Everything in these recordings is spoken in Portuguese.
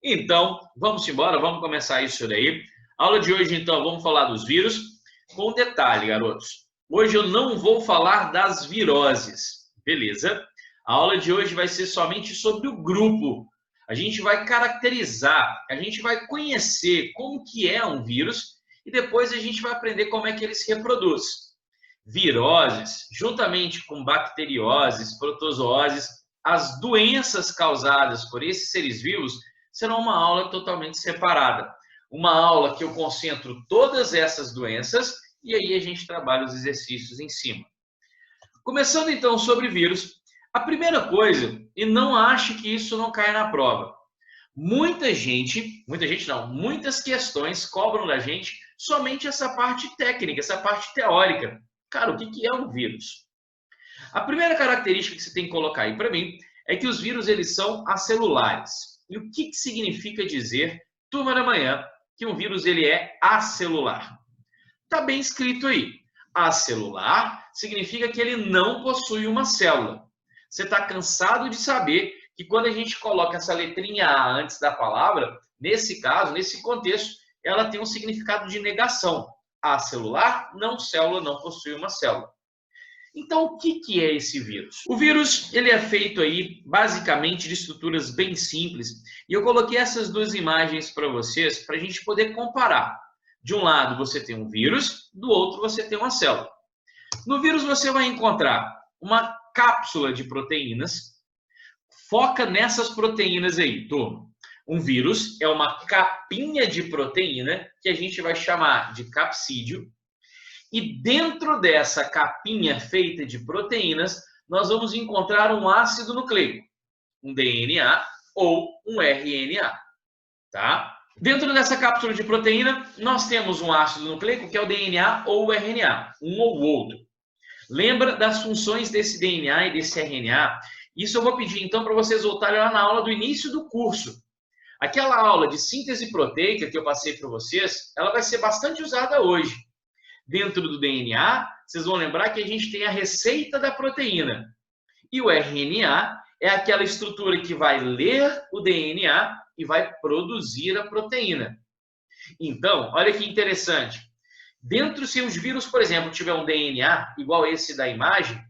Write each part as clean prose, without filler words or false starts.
Então, vamos embora, vamos começar isso daí. Aula de hoje, então, vamos falar dos vírus. Com detalhe, garotos. Hoje eu não vou falar das viroses, beleza? A aula de hoje vai ser somente sobre o grupo. A gente vai caracterizar, a gente vai conhecer como que é um vírus e depois a gente vai aprender como é que ele se reproduz. Viroses, juntamente com bacterioses, protozooses, as doenças causadas por esses seres vivos será uma aula totalmente separada. Uma aula que eu concentro todas essas doenças e aí a gente trabalha os exercícios em cima. Começando então sobre vírus, a primeira coisa, e não ache que isso não cai na prova. Muitas questões cobram da gente somente essa parte técnica, essa parte teórica. Cara, o que é um vírus? A primeira característica que você tem que colocar aí para mim é que os vírus eles são acelulares. E o que significa dizer, turma da manhã, que um vírus ele é acelular? Está bem escrito aí. Acelular significa que ele não possui uma célula. Você está cansado de saber que quando a gente coloca essa letrinha A antes da palavra, nesse caso, nesse contexto, ela tem um significado de negação. Acelular, não célula, não possui uma célula. Então, o que é esse vírus? O vírus ele é feito aí basicamente de estruturas bem simples e eu coloquei essas duas imagens para vocês para a gente poder comparar. De um lado você tem um vírus, do outro você tem uma célula. No vírus você vai encontrar uma cápsula de proteínas. Foca nessas proteínas aí, turma. Um vírus é uma capinha de proteína que a gente vai chamar de capsídeo. E dentro dessa capinha feita de proteínas, nós vamos encontrar um ácido nucleico, um DNA ou um RNA, tá? Dentro dessa cápsula de proteína, nós temos um ácido nucleico, que é o DNA ou o RNA, um ou outro. Lembra das funções desse DNA e desse RNA? Isso eu vou pedir, então, para vocês voltarem lá na aula do início do curso. Aquela aula de síntese proteica que eu passei para vocês, ela vai ser bastante usada hoje. Dentro do DNA, vocês vão lembrar que a gente tem a receita da proteína. E o RNA é aquela estrutura que vai ler o DNA e vai produzir a proteína. Então, olha que interessante. Dentro, se os vírus, por exemplo, tiver um DNA igual esse da imagem,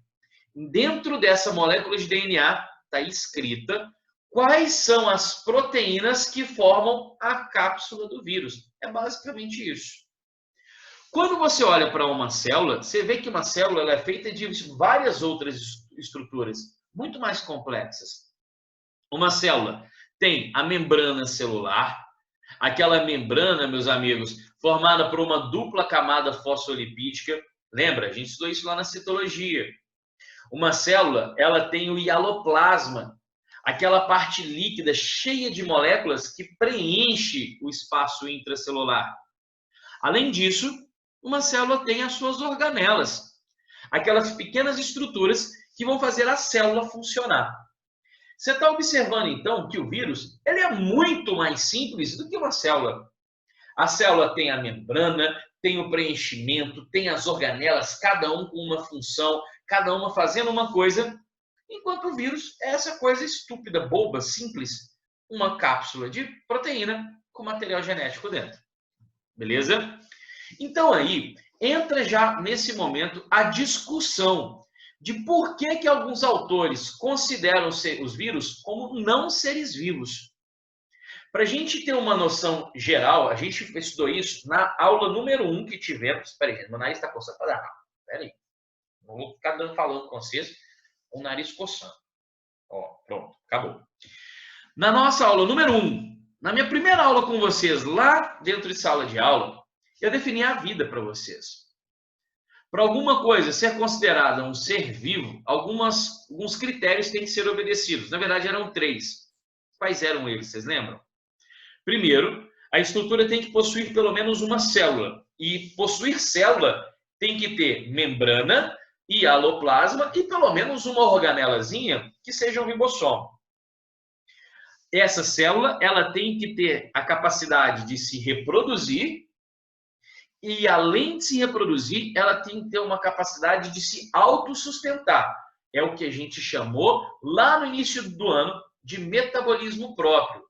dentro dessa molécula de DNA está escrita quais são as proteínas que formam a cápsula do vírus. É basicamente isso. Quando você olha para uma célula, você vê que uma célula ela é feita de várias outras estruturas, muito mais complexas. Uma célula tem a membrana celular, aquela membrana, meus amigos, formada por uma dupla camada fosfolipídica. Lembra? A gente estudou isso lá na citologia. Uma célula, ela tem o hialoplasma, aquela parte líquida cheia de moléculas que preenche o espaço intracelular. Além disso, uma célula tem as suas organelas, aquelas pequenas estruturas que vão fazer a célula funcionar. Você está observando, então, que o vírus ele é muito mais simples do que uma célula. A célula tem a membrana, tem o preenchimento, tem as organelas, cada um com uma função, cada uma fazendo uma coisa, enquanto o vírus é essa coisa estúpida, boba, simples, uma cápsula de proteína com material genético dentro. Beleza? Então aí, entra já nesse momento a discussão de por que alguns autores consideram os vírus como não seres vivos. Para a gente ter uma noção geral, a gente estudou isso na aula número 1 que tivemos. Espera aí, meu nariz está coçando para dar. Espera aí. Não vou ficar falando com vocês com o nariz coçando. Ó, pronto, acabou. Na nossa aula número 1, na minha primeira aula com vocês, lá dentro de sala de aula, eu defini a vida para vocês. Para alguma coisa ser considerada um ser vivo, alguns critérios têm que ser obedecidos. Na verdade, eram 3. Quais eram eles? Vocês lembram? Primeiro, a estrutura tem que possuir pelo menos uma célula. E possuir célula tem que ter membrana, hialoplasma e pelo menos uma organelazinha que seja um ribossomo. Essa célula ela tem que ter a capacidade de se reproduzir e, além de se reproduzir, ela tem que ter uma capacidade de se autossustentar. É o que a gente chamou, lá no início do ano, de metabolismo próprio.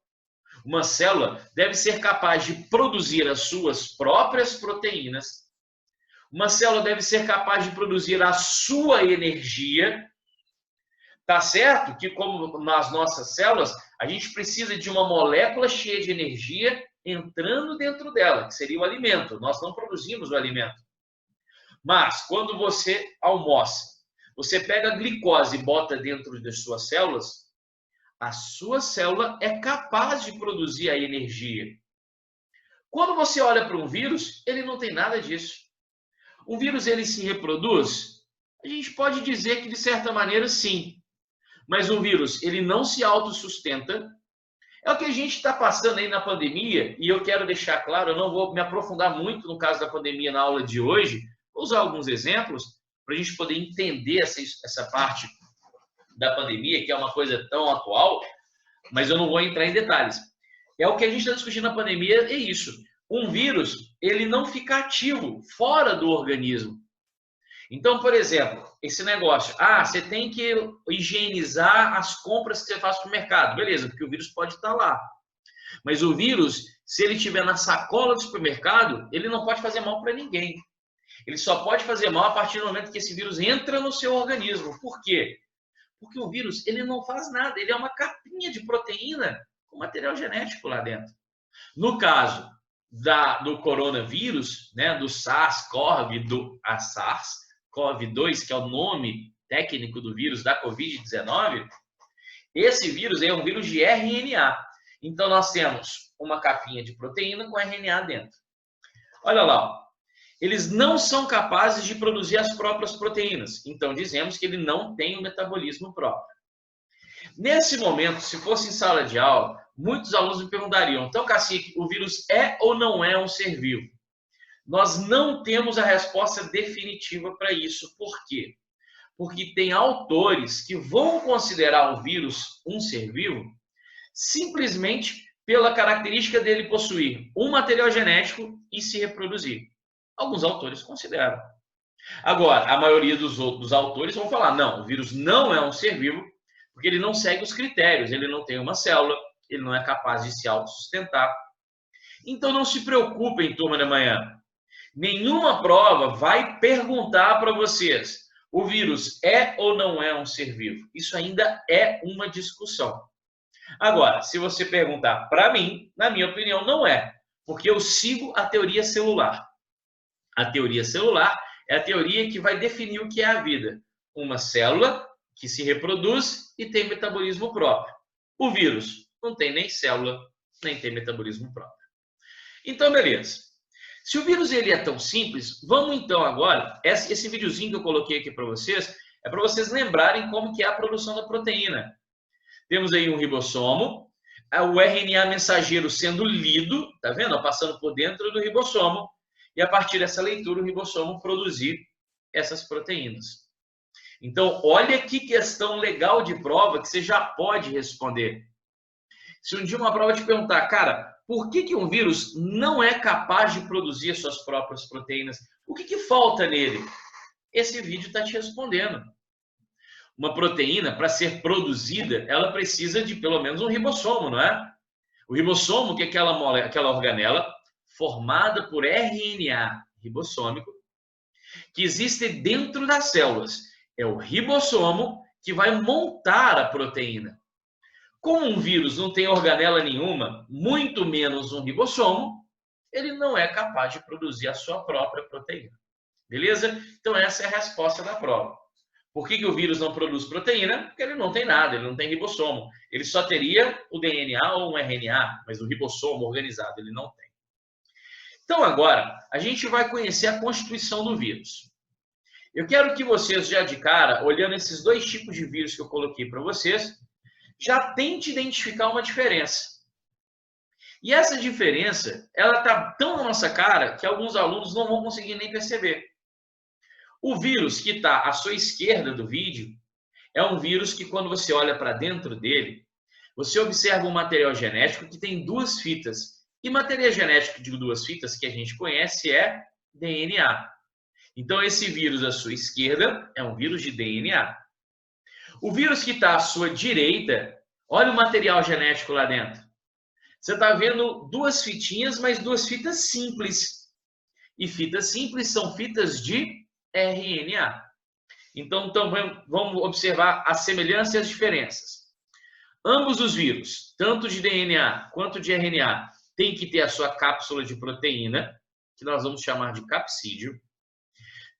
Uma célula deve ser capaz de produzir as suas próprias proteínas. Uma célula deve ser capaz de produzir a sua energia. Tá certo que, como nas nossas células, a gente precisa de uma molécula cheia de energia entrando dentro dela, que seria o alimento. Nós não produzimos o alimento. Mas, quando você almoça, você pega a glicose e bota dentro das suas células, a sua célula é capaz de produzir a energia. Quando você olha para um vírus, ele não tem nada disso. Um vírus, ele se reproduz? A gente pode dizer que, de certa maneira, sim. Mas o vírus, ele não se autossustenta. É o que a gente está passando aí na pandemia, e eu quero deixar claro, eu não vou me aprofundar muito no caso da pandemia na aula de hoje, vou usar alguns exemplos para a gente poder entender essa parte da pandemia, que é uma coisa tão atual, mas eu não vou entrar em detalhes. É o que a gente está discutindo na pandemia, é isso. Um vírus, ele não fica ativo fora do organismo. Então, por exemplo, esse negócio, você tem que higienizar as compras que você faz no mercado. Beleza, porque o vírus pode estar lá. Mas o vírus, se ele estiver na sacola do supermercado, ele não pode fazer mal para ninguém. Ele só pode fazer mal a partir do momento que esse vírus entra no seu organismo. Por quê? Porque o vírus, ele não faz nada. Ele é uma capinha de proteína com material genético lá dentro. No caso do coronavírus, né, do SARS-CoV, SARS-CoV-2, que é o nome técnico do vírus da Covid-19, esse vírus é um vírus de RNA. Então, nós temos uma capinha de proteína com RNA dentro. Olha lá, ó. Eles não são capazes de produzir as próprias proteínas. Então, dizemos que ele não tem o metabolismo próprio. Nesse momento, se fosse em sala de aula, muitos alunos me perguntariam, então, Cacique, o vírus é ou não é um ser vivo? Nós não temos a resposta definitiva para isso. Por quê? Porque tem autores que vão considerar o vírus um ser vivo simplesmente pela característica dele possuir um material genético e se reproduzir. Alguns autores consideram. Agora, a maioria dos autores vão falar, não, o vírus não é um ser vivo, porque ele não segue os critérios, ele não tem uma célula, ele não é capaz de se autossustentar. Então, não se preocupem, turma da manhã. Nenhuma prova vai perguntar para vocês, o vírus é ou não é um ser vivo? Isso ainda é uma discussão. Agora, se você perguntar para mim, na minha opinião, não é, porque eu sigo a teoria celular. A teoria celular é a teoria que vai definir o que é a vida. Uma célula que se reproduz e tem metabolismo próprio. O vírus não tem nem célula, nem tem metabolismo próprio. Então, beleza. Se o vírus ele é tão simples, vamos então agora, esse videozinho que eu coloquei aqui para vocês, é para vocês lembrarem como que é a produção da proteína. Temos aí um ribossomo, o RNA mensageiro sendo lido, tá vendo? Passando por dentro do ribossomo, e a partir dessa leitura o ribossomo produzir essas proteínas. Então, olha que questão legal de prova que você já pode responder. Se um dia uma prova te perguntar, cara, por que um vírus não é capaz de produzir as suas próprias proteínas? O que falta nele? Esse vídeo está te respondendo. Uma proteína, para ser produzida, ela precisa de pelo menos um ribossomo, não é? O ribossomo, que é aquela organela formada por RNA ribossômico, que existe dentro das células. É o ribossomo que vai montar a proteína. Como um vírus não tem organela nenhuma, muito menos um ribossomo, ele não é capaz de produzir a sua própria proteína. Beleza? Então essa é a resposta da prova. Por que o vírus não produz proteína? Porque ele não tem nada, ele não tem ribossomo. Ele só teria o DNA ou um RNA, mas o ribossomo organizado ele não tem. Então agora, a gente vai conhecer a constituição do vírus. Eu quero que vocês já de cara, olhando esses dois tipos de vírus que eu coloquei para vocês, já tente identificar uma diferença. E essa diferença, ela está tão na nossa cara que alguns alunos não vão conseguir nem perceber. O vírus que está à sua esquerda do vídeo é um vírus que, quando você olha para dentro dele, você observa um material genético que tem duas fitas. E material genético de duas fitas que a gente conhece é DNA. Então, esse vírus à sua esquerda é um vírus de DNA. O vírus que está à sua direita, olha o material genético lá dentro. Você está vendo duas fitinhas, mas duas fitas simples. E fitas simples são fitas de RNA. Então vamos observar as semelhanças e as diferenças. Ambos os vírus, tanto de DNA quanto de RNA, têm que ter a sua cápsula de proteína, que nós vamos chamar de capsídeo.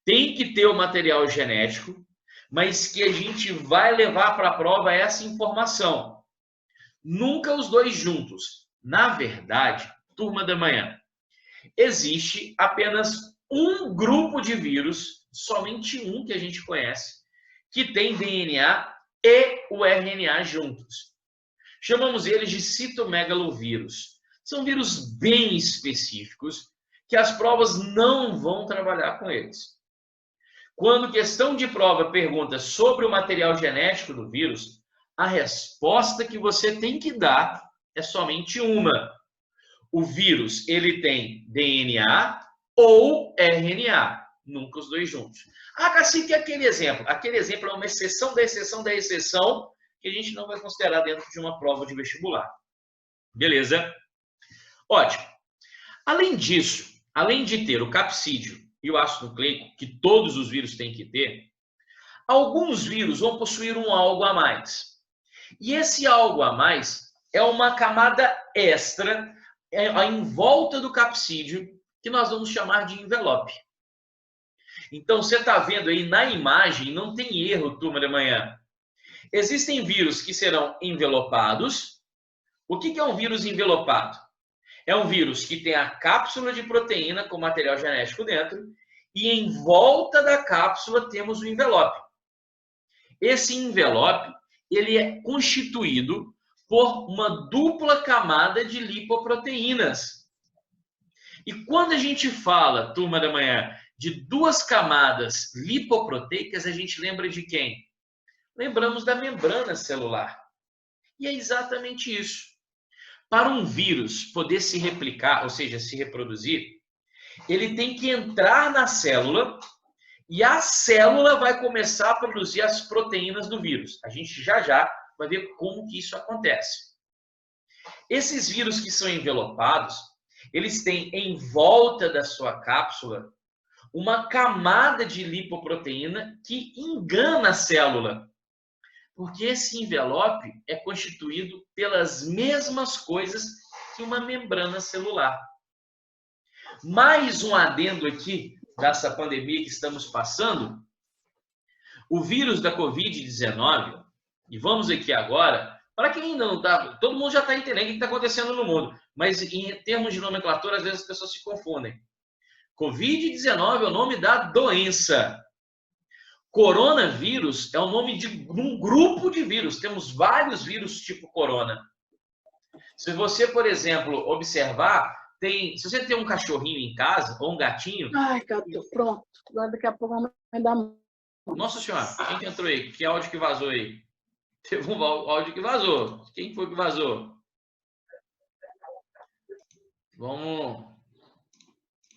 Tem que ter o material genético, mas que a gente vai levar para a prova essa informação. Nunca os dois juntos. Na verdade, turma da manhã, existe apenas um grupo de vírus, somente um que a gente conhece, que tem DNA e o RNA juntos. Chamamos eles de citomegalovírus. São vírus bem específicos que as provas não vão trabalhar com eles. Quando questão de prova pergunta sobre o material genético do vírus, a resposta que você tem que dar é somente uma. O vírus, ele tem DNA ou RNA, nunca os dois juntos. Ah, Cacique, aquele exemplo é uma exceção da exceção da exceção que a gente não vai considerar dentro de uma prova de vestibular. Beleza? Ótimo. Além disso, além de ter o capsídeo e o ácido nucleico, que todos os vírus têm que ter, alguns vírus vão possuir um algo a mais. E esse algo a mais é uma camada extra em volta do capsídeo, que nós vamos chamar de envelope. Então, você está vendo aí na imagem, não tem erro, turma da manhã. Existem vírus que serão envelopados. O que é um vírus envelopado? É um vírus que tem a cápsula de proteína com material genético dentro e em volta da cápsula temos o envelope. Esse envelope, ele é constituído por uma dupla camada de lipoproteínas. E quando a gente fala, turma da manhã, de duas camadas lipoproteicas, a gente lembra de quem? Lembramos da membrana celular. E é exatamente isso. Para um vírus poder se replicar, ou seja, se reproduzir, ele tem que entrar na célula e a célula vai começar a produzir as proteínas do vírus. A gente já vai ver como que isso acontece. Esses vírus que são envelopados, eles têm em volta da sua cápsula uma camada de lipoproteína que engana a célula. Porque esse envelope é constituído pelas mesmas coisas que uma membrana celular. Mais um adendo aqui dessa pandemia que estamos passando. O vírus da Covid-19, e vamos aqui agora, para quem não está, todo mundo já está entendendo o que está acontecendo no mundo, mas em termos de nomenclatura, às vezes as pessoas se confundem. Covid-19 é o nome da doença. Coronavírus é o nome de um grupo de vírus. Temos vários vírus tipo corona. Se você, por exemplo, observar, se você tem um cachorrinho em casa ou um gatinho... Ai, gato, pronto. Agora daqui a pouco a mãe dá... Nossa Senhora, quem que entrou aí? Que áudio que vazou aí? Teve um áudio que vazou. Quem foi que vazou? Vamos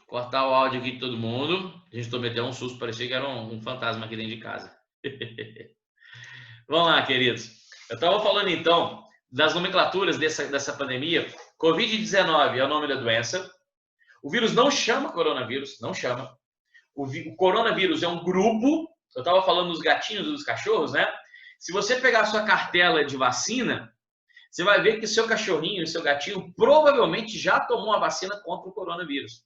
cortar o áudio aqui de todo mundo. A gente tomou até um susto, parecia que era um fantasma aqui dentro de casa. Vamos lá, queridos. Eu estava falando, então, das nomenclaturas dessa pandemia. Covid-19 é o nome da doença. O vírus não chama coronavírus, não chama. O coronavírus é um grupo. Eu estava falando dos gatinhos e dos cachorros, né? Se você pegar a sua cartela de vacina, você vai ver que o seu cachorrinho e o seu gatinho provavelmente já tomou a vacina contra o coronavírus.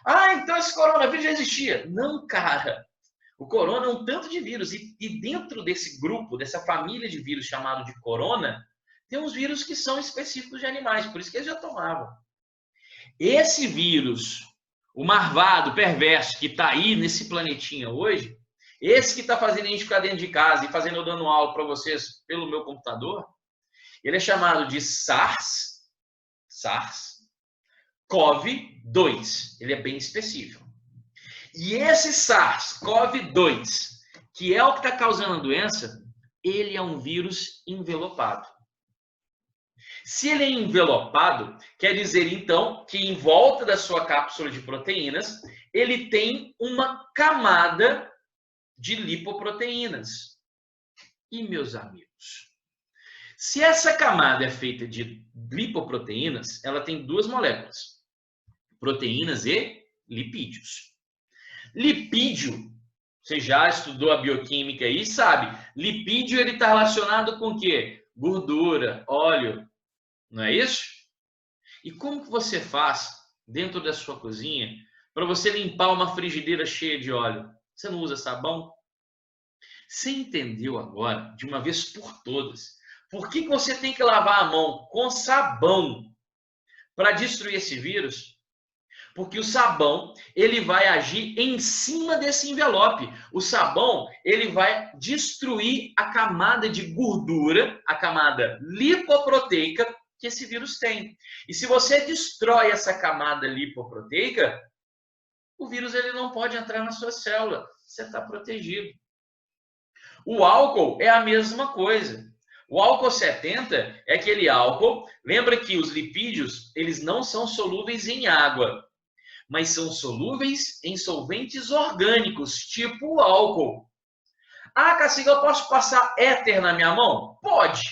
Ah, então esse coronavírus já existia. Não, cara. O corona é um tanto de vírus. E dentro desse grupo, dessa família de vírus chamado de corona, tem uns vírus que são específicos de animais. Por isso que eles já tomavam. Esse vírus, o marvado, perverso, que está aí nesse planetinha hoje, esse que está fazendo a gente ficar dentro de casa e fazendo eu dando aula para vocês pelo meu computador, ele é chamado de SARS-CoV-2. Ele é bem específico. E esse SARS-CoV-2, que é o que está causando a doença, ele é um vírus envelopado. Se ele é envelopado, quer dizer, então, que em volta da sua cápsula de proteínas, ele tem uma camada de lipoproteínas. E, meus amigos, Se essa camada é feita de lipoproteínas, ela tem duas moléculas, proteínas e lipídios. Lipídio, você já estudou a bioquímica aí, sabe? Lipídio, ele está relacionado com o quê? Gordura, óleo, não é isso? E como que você faz dentro da sua cozinha para você limpar uma frigideira cheia de óleo? Você não usa sabão? Você entendeu agora, de uma vez por todas, por que você tem que lavar a mão com sabão para destruir esse vírus? Porque o sabão, ele vai agir em cima desse envelope. O sabão, ele vai destruir a camada de gordura, a camada lipoproteica que esse vírus tem. E se você destrói essa camada lipoproteica, o vírus ele não pode entrar na sua célula. Você está protegido. O álcool é a mesma coisa. O álcool 70 é aquele álcool, lembra que os lipídios, eles não são solúveis em água, mas são solúveis em solventes orgânicos, tipo o álcool. Ah, Cacique, eu posso passar éter na minha mão? Pode.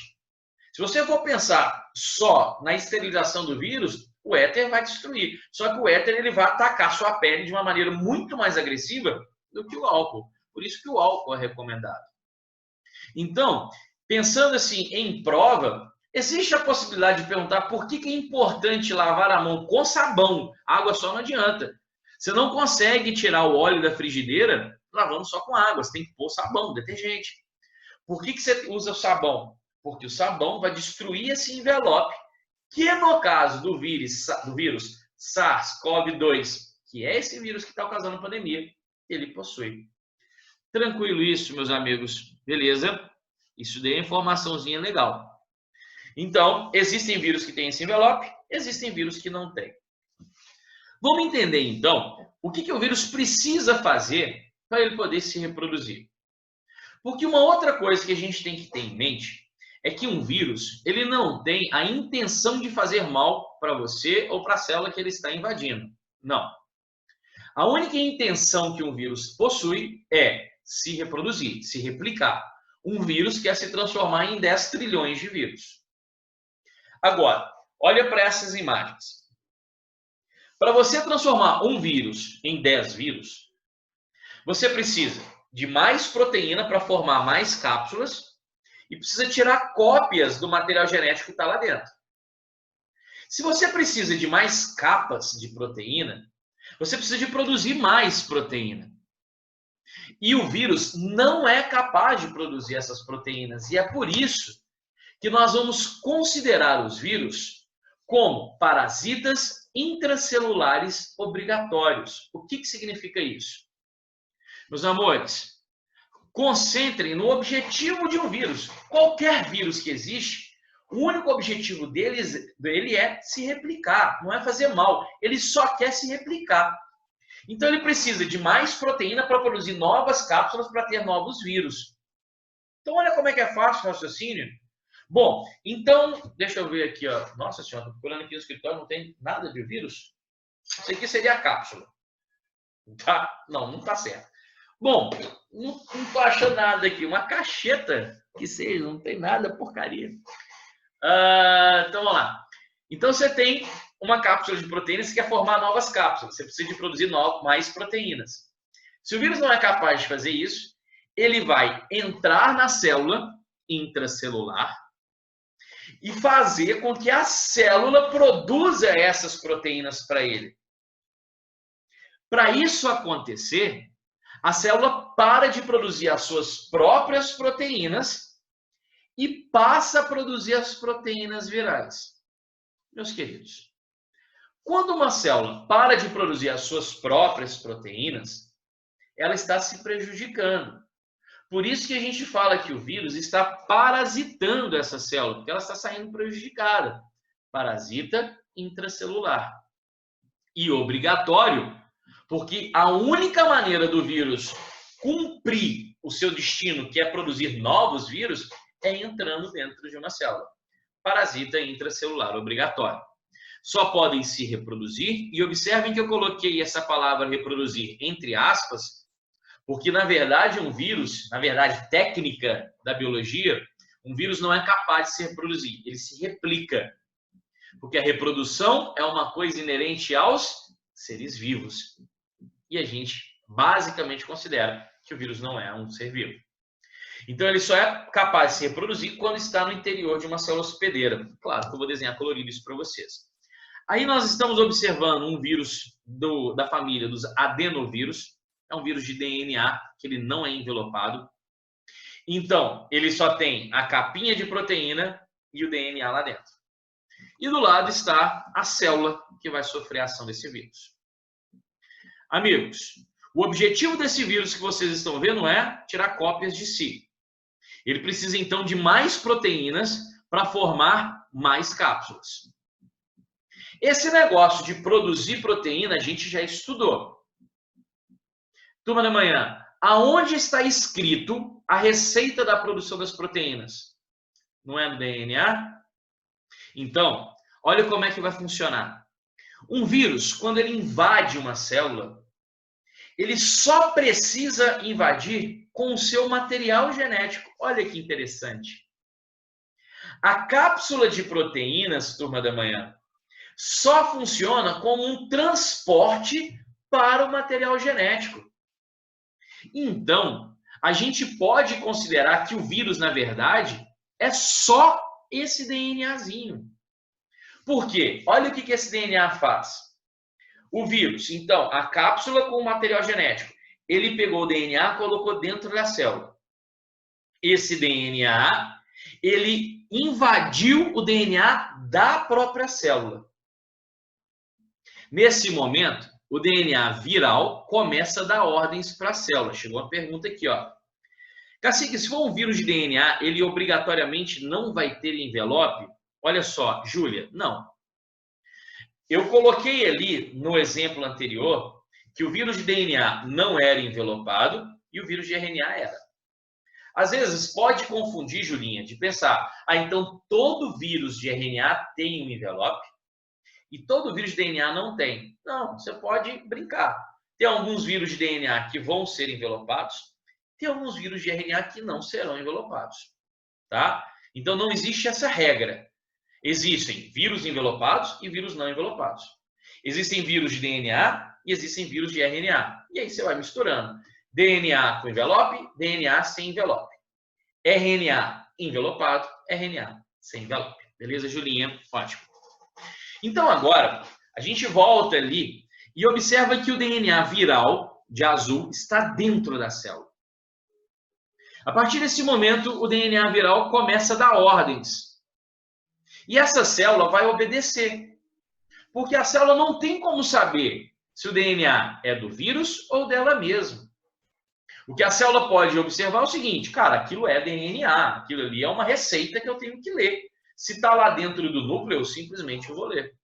Se você for pensar só na esterilização do vírus, o éter vai destruir. Só que o éter ele vai atacar sua pele de uma maneira muito mais agressiva do que o álcool. Por isso que o álcool é recomendado. Então, pensando assim em prova, existe a possibilidade de perguntar por que é importante lavar a mão com sabão. Água só não adianta. Você não consegue tirar o óleo da frigideira lavando só com água. Você tem que pôr sabão, detergente. Por que você usa o sabão? Porque o sabão vai destruir esse envelope, que no caso do vírus SARS-CoV-2, que é esse vírus que está causando a pandemia, ele possui. Tranquilo isso, meus amigos? Beleza? Isso daí é informaçãozinha legal. Então, existem vírus que têm esse envelope, existem vírus que não têm. Vamos entender, então, o que o vírus precisa fazer para ele poder se reproduzir. Porque uma outra coisa que a gente tem que ter em mente é que um vírus, ele não tem a intenção de fazer mal para você ou para a célula que ele está invadindo. Não. A única intenção que um vírus possui é se reproduzir, se replicar. Um vírus quer se transformar em 10 trilhões de vírus. Agora, olha para essas imagens. Para você transformar um vírus em 10 vírus, você precisa de mais proteína para formar mais cápsulas e precisa tirar cópias do material genético que está lá dentro. Se você precisa de mais capas de proteína, você precisa de produzir mais proteína. E o vírus não é capaz de produzir essas proteínas. E é por isso que nós vamos considerar os vírus como parasitas intracelulares obrigatórios. O que significa isso? Meus amores, concentrem no objetivo de um vírus. Qualquer vírus que existe, o único objetivo dele é se replicar, não é fazer mal. Ele só quer se replicar. Então, ele precisa de mais proteína para produzir novas cápsulas para ter novos vírus. Então, olha como é que é fácil o raciocínio. Bom, então, deixa eu ver aqui, ó. Nossa senhora, estou procurando aqui no escritório, não tem nada de vírus. Isso aqui seria a cápsula. Tá? Não está certo. Bom, não estou achando nada aqui. Uma cacheta que seja, não tem nada, porcaria. Então, vamos lá. Então, você tem uma cápsula de proteínas, você quer formar novas cápsulas. Você precisa de produzir mais proteínas. Se o vírus não é capaz de fazer isso, ele vai entrar na célula intracelular e fazer com que a célula produza essas proteínas para ele. Para isso acontecer, a célula para de produzir as suas próprias proteínas e passa a produzir as proteínas virais. Meus queridos, quando uma célula para de produzir as suas próprias proteínas, ela está se prejudicando. Por isso que a gente fala que o vírus está parasitando essa célula, porque ela está saindo prejudicada. Parasita intracelular. E obrigatório, porque a única maneira do vírus cumprir o seu destino, que é produzir novos vírus, é entrando dentro de uma célula. Parasita intracelular obrigatório. Só podem se reproduzir, e observem que eu coloquei essa palavra reproduzir entre aspas, porque na verdade um vírus, na verdade técnica da biologia, Um vírus não é capaz de se reproduzir, ele se replica. Porque a reprodução é uma coisa inerente aos seres vivos. E a gente basicamente considera que o vírus não é um ser vivo. Então ele só é capaz de se reproduzir quando está no interior de uma célula hospedeira. Claro que eu vou desenhar colorido isso para vocês. Aí nós estamos observando um vírus da família dos adenovírus. É um vírus de DNA, que ele não é envelopado. Então, ele só tem a capinha de proteína e o DNA lá dentro. E do lado está a célula que vai sofrer a ação desse vírus. Amigos, o objetivo desse vírus que vocês estão vendo é tirar cópias de si. Ele precisa, então, de mais proteínas para formar mais cápsulas. Esse negócio de produzir proteína a gente já estudou. Turma da manhã, aonde está escrito a receita da produção das proteínas? Não é no DNA? Então, olha como é que vai funcionar. Um vírus, quando ele invade uma célula, ele só precisa invadir com o seu material genético. Olha que interessante. A cápsula de proteínas, turma da manhã, só funciona como um transporte para o material genético. Então, a gente pode considerar que o vírus, na verdade, é só esse DNAzinho. Por quê? Olha o que esse DNA faz. O vírus, então, a cápsula com o material genético, ele pegou o DNA e colocou dentro da célula. Esse DNA, ele invadiu o DNA da própria célula. Nesse momento, o DNA viral começa a dar ordens para a célula. Chegou uma pergunta aqui, ó. Cacique, se for um vírus de DNA, ele obrigatoriamente não vai ter envelope? Olha só, Júlia, não. Eu coloquei ali no exemplo anterior que o vírus de DNA não era envelopado e o vírus de RNA era. Às vezes pode confundir, Julinha, de pensar, então todo vírus de RNA tem um envelope e todo vírus de DNA não tem. Não, você pode brincar. Tem alguns vírus de DNA que vão ser envelopados, tem alguns vírus de RNA que não serão envelopados, tá? Então não existe essa regra. Existem vírus envelopados e vírus não envelopados. Existem vírus de DNA e existem vírus de RNA. E aí você vai misturando. DNA com envelope, DNA sem envelope. RNA envelopado, RNA sem envelope. Beleza, Julinha? Ótimo. Então agora, a gente volta ali e observa que o DNA viral, de azul, está dentro da célula. A partir desse momento, o DNA viral começa a dar ordens. E essa célula vai obedecer. Porque a célula não tem como saber se o DNA é do vírus ou dela mesma. O que a célula pode observar é o seguinte, cara, aquilo é DNA, aquilo ali é uma receita que eu tenho que ler. Se está lá dentro do núcleo, eu simplesmente vou ler.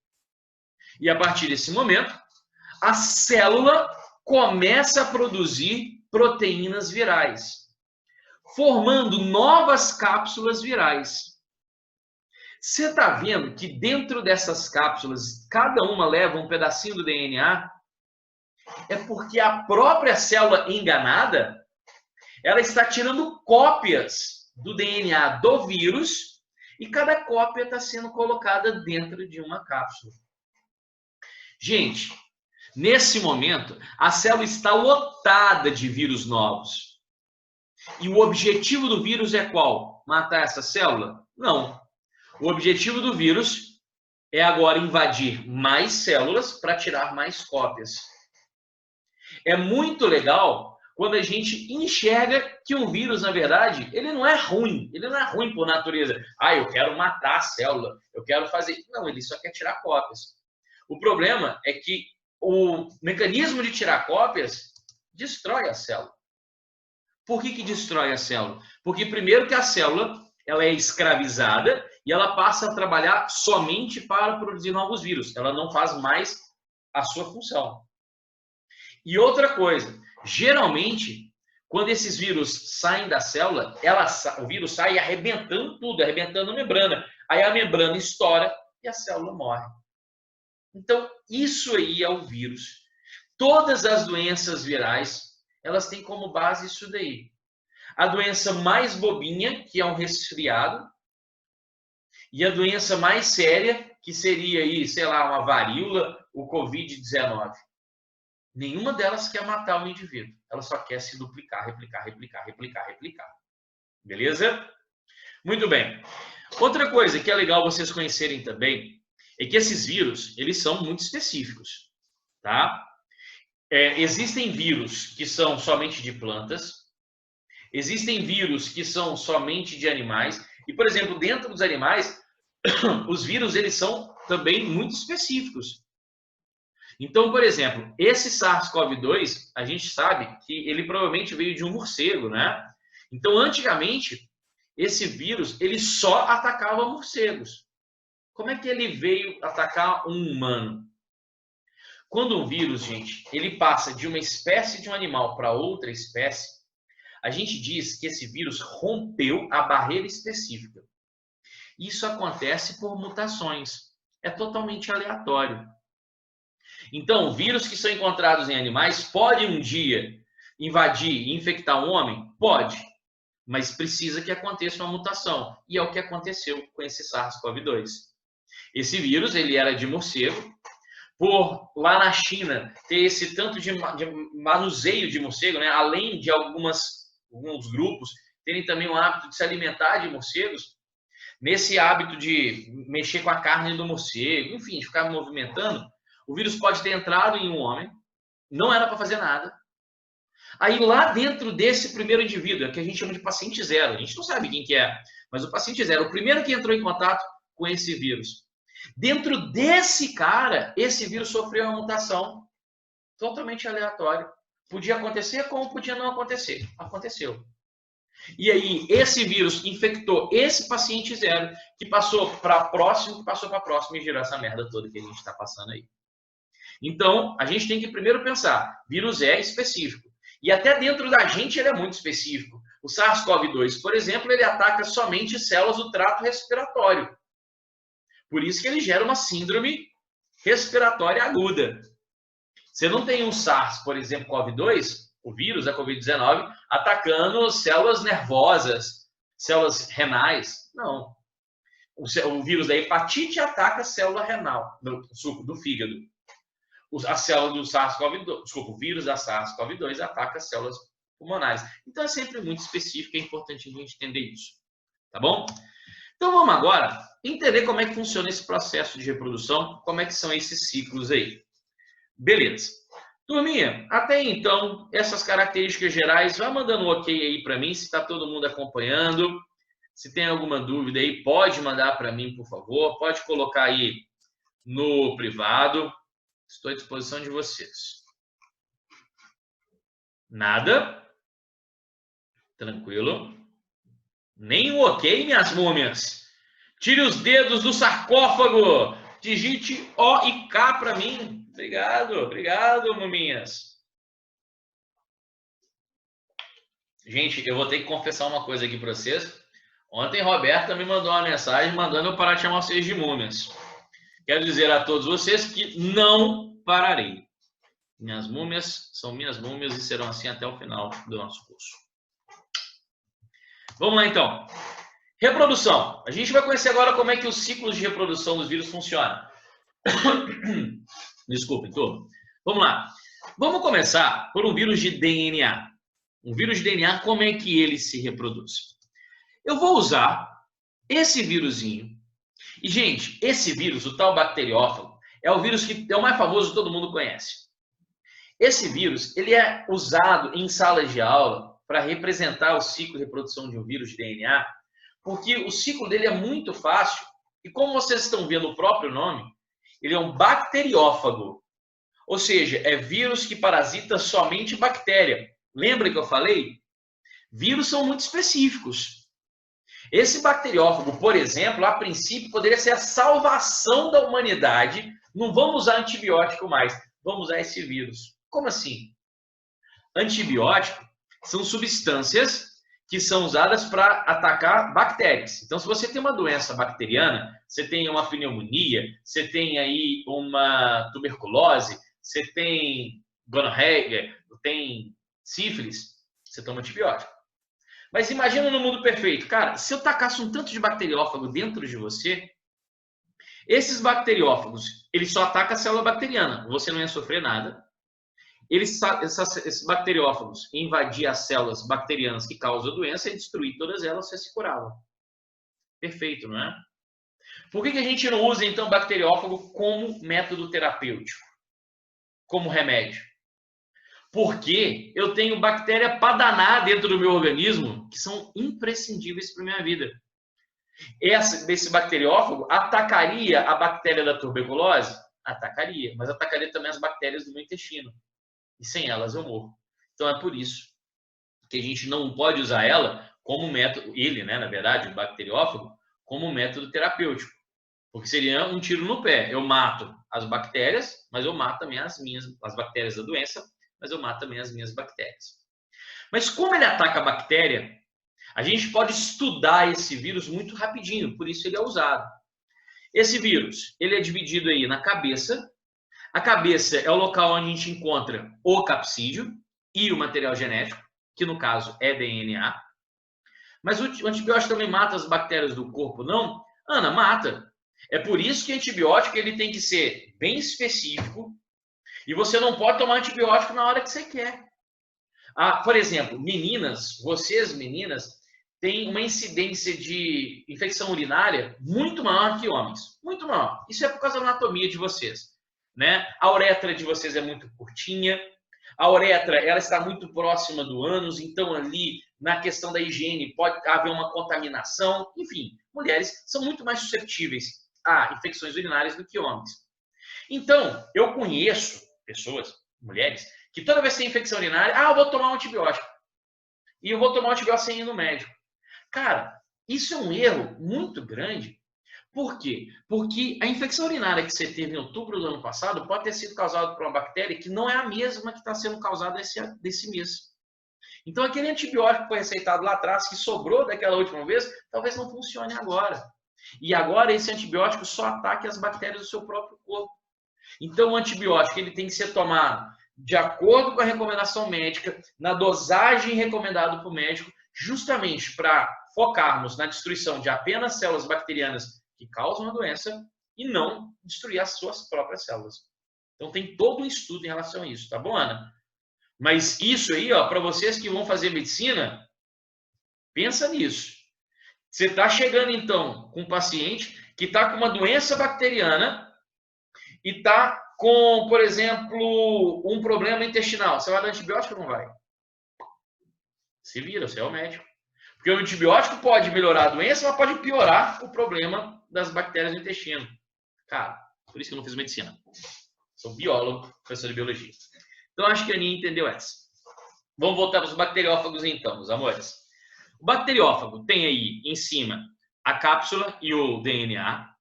E a partir desse momento, a célula começa a produzir proteínas virais, formando novas cápsulas virais. Você está vendo que dentro dessas cápsulas, cada uma leva um pedacinho do DNA? É porque a própria célula enganada, ela está tirando cópias do DNA do vírus e cada cópia está sendo colocada dentro de uma cápsula. Gente, nesse momento, a célula está lotada de vírus novos. E o objetivo do vírus é qual? Matar essa célula? Não. O objetivo do vírus é agora invadir mais células para tirar mais cópias. É muito legal quando a gente enxerga que um vírus, na verdade, ele não é ruim. Ele não é ruim por natureza. Ah, eu quero matar a célula, eu quero fazer... Não, ele só quer tirar cópias. O problema é que o mecanismo de tirar cópias destrói a célula. Por que destrói a célula? Porque primeiro que a célula ela é escravizada e ela passa a trabalhar somente para produzir novos vírus. Ela não faz mais a sua função. E outra coisa, geralmente, quando esses vírus saem da célula, o vírus sai arrebentando tudo, arrebentando a membrana. Aí a membrana estoura e a célula morre. Então, isso aí é o vírus. Todas as doenças virais, elas têm como base isso daí. a doença mais bobinha, que é um resfriado, e a doença mais séria, que seria aí, sei lá, uma varíola, o Covid-19. Nenhuma delas quer matar o indivíduo. Ela só quer se duplicar, replicar, replicar, replicar, replicar. Beleza? Muito bem. Outra coisa que é legal vocês conhecerem também é que esses vírus, eles são muito específicos, tá? Existem vírus que são somente de plantas, existem vírus que são somente de animais, e, por exemplo, dentro dos animais, os vírus, eles são também muito específicos. Então, por exemplo, esse SARS-CoV-2, a gente sabe que ele provavelmente veio de um morcego, né? Então, antigamente, esse vírus, ele só atacava morcegos. Como é que ele veio atacar um humano? Quando um vírus, gente, ele passa de uma espécie de um animal para outra espécie, a gente diz que esse vírus rompeu a barreira específica. Isso acontece por mutações. É totalmente aleatório. Então, vírus que são encontrados em animais podem um dia invadir e infectar um homem? Pode, mas precisa que aconteça uma mutação. E é o que aconteceu com esse SARS-CoV-2. Esse vírus, ele era de morcego. Por lá na China ter esse tanto de manuseio de morcego, né? Além de alguns grupos terem também o hábito de se alimentar de morcegos, nesse hábito de mexer com a carne do morcego, enfim, de ficar movimentando, o vírus pode ter entrado em um homem, não era para fazer nada. Aí lá dentro desse primeiro indivíduo, que a gente chama de paciente zero, a gente não sabe quem que é, mas o paciente zero, o primeiro que entrou em contato com esse vírus. Dentro desse cara, esse vírus sofreu uma mutação totalmente aleatória. Podia acontecer como podia não acontecer. Aconteceu. E aí, esse vírus infectou esse paciente zero, que passou para próximo, que passou para próximo e gerou essa merda toda que a gente está passando aí. Então, a gente tem que primeiro pensar, vírus é específico. E até dentro da gente ele é muito específico. O SARS-CoV-2, por exemplo, ele ataca somente células do trato respiratório. Por isso que ele gera uma síndrome respiratória aguda. Você não tem um SARS, por exemplo, CoV-2, o vírus da Covid-19, atacando células nervosas, células renais. Não. O vírus da hepatite ataca a célula renal, do fígado. A célula do SARS-CoV-2, desculpa, o vírus da SARS-CoV-2 ataca as células pulmonares. Então é sempre muito específico, é importante a gente entender isso. Tá bom? Então vamos agora entender como é que funciona esse processo de reprodução, como é que são esses ciclos aí. Beleza. Turminha, até então, essas características gerais, vai mandando um ok aí para mim, se está todo mundo acompanhando. Se tem alguma dúvida aí, pode mandar para mim, por favor. Pode colocar aí no privado. Estou à disposição de vocês. Nada? Tranquilo. Nem um ok, minhas múmias. Tire os dedos do sarcófago. Digite O e K para mim. Obrigado, múmias. Gente, eu vou ter que confessar uma coisa aqui para vocês. Ontem, Roberta me mandou uma mensagem mandando eu parar de chamar vocês de múmias. Quero dizer a todos vocês que não pararei. Minhas múmias são minhas múmias e serão assim até o final do nosso curso. Vamos lá, então. Reprodução. A gente vai conhecer agora como é que os ciclos de reprodução dos vírus funcionam. Desculpem, turma. Vamos lá. Vamos começar por um vírus de DNA. Um vírus de DNA, como é que ele se reproduz? Eu vou usar esse vírusinho. E, gente, esse vírus, o tal bacteriófago, é o vírus que é o mais famoso, todo mundo conhece. Esse vírus, ele é usado em salas de aula para representar o ciclo de reprodução de um vírus de DNA, porque o ciclo dele é muito fácil. E como vocês estão vendo o próprio nome, ele é um bacteriófago. Ou seja, é vírus que parasita somente bactéria. Lembra que eu falei? Vírus são muito específicos. Esse bacteriófago, por exemplo, a princípio poderia ser a salvação da humanidade. Não vamos usar antibiótico mais, vamos usar esse vírus. Como assim? Antibiótico são substâncias que são usadas para atacar bactérias. Então, se você tem uma doença bacteriana, você tem uma pneumonia, você tem aí uma tuberculose, você tem gonorreia, tem sífilis, você toma antibiótico. Mas imagina no mundo perfeito. Cara, se eu tacasse um tanto de bacteriófago dentro de você, esses bacteriófagos, eles só atacam a célula bacteriana. Você não ia sofrer nada. Esses bacteriófagos invadiam as células bacterianas que causam a doença e destruir todas elas, você se curava. Perfeito, não é? Por que a gente não usa, então, bacteriófago como método terapêutico? Como remédio? Porque eu tenho bactéria para danar dentro do meu organismo que são imprescindíveis para a minha vida. Esse bacteriófago atacaria a bactéria da tuberculose? Atacaria, mas atacaria também as bactérias do meu intestino. E sem elas eu morro. Então é por isso que a gente não pode usar ela como método, na verdade, o bacteriófago, como método terapêutico. Porque seria um tiro no pé. Eu mato as bactérias, mas eu mato também as bactérias da doença, mas eu mato também as minhas bactérias. Mas como ele ataca a bactéria, a gente pode estudar esse vírus muito rapidinho, por isso ele é usado. Esse vírus, ele é dividido aí na cabeça. A cabeça é o local onde a gente encontra o capsídeo e o material genético, que no caso é DNA. Mas o antibiótico também mata as bactérias do corpo, não? Ana, mata. É por isso que o antibiótico ele tem que ser bem específico e você não pode tomar antibiótico na hora que você quer. Por exemplo, vocês meninas, têm uma incidência de infecção urinária muito maior que homens. Muito maior. Isso é por causa da anatomia de vocês. Né? A uretra de vocês é muito curtinha. A uretra ela está muito próxima do ânus, então ali na questão da higiene pode haver uma contaminação. Enfim, mulheres são muito mais suscetíveis a infecções urinárias do que homens. Então, eu conheço pessoas, mulheres, que toda vez que tem infecção urinária, eu vou tomar um antibiótico. E eu vou tomar um antibiótico sem ir no médico. Cara, isso é um erro muito grande. Por quê? Porque a infecção urinária que você teve em outubro do ano passado pode ter sido causada por uma bactéria que não é a mesma que está sendo causada desse mês. Então, aquele antibiótico que foi receitado lá atrás, que sobrou daquela última vez, talvez não funcione agora. E agora esse antibiótico só ataca as bactérias do seu próprio corpo. Então, o antibiótico ele tem que ser tomado de acordo com a recomendação médica, na dosagem recomendada por médico, justamente para focarmos na destruição de apenas células bacterianas que causam a doença e não destruir as suas próprias células. Então, tem todo um estudo em relação a isso, tá bom, Ana? Mas isso aí, para vocês que vão fazer medicina, pensa nisso. Você está chegando, então, com um paciente que está com uma doença bacteriana e está com, por exemplo, um problema intestinal. Você vai dar antibiótico ou não vai? Se vira, você é o médico. Porque o antibiótico pode melhorar a doença, mas pode piorar o problema das bactérias no intestino. Cara, por isso que eu não fiz medicina. Sou biólogo, professor de biologia. Então, acho que a Aninha entendeu essa. Vamos voltar para os bacteriófagos, então, meus amores. O bacteriófago tem aí, em cima, a cápsula e o DNA.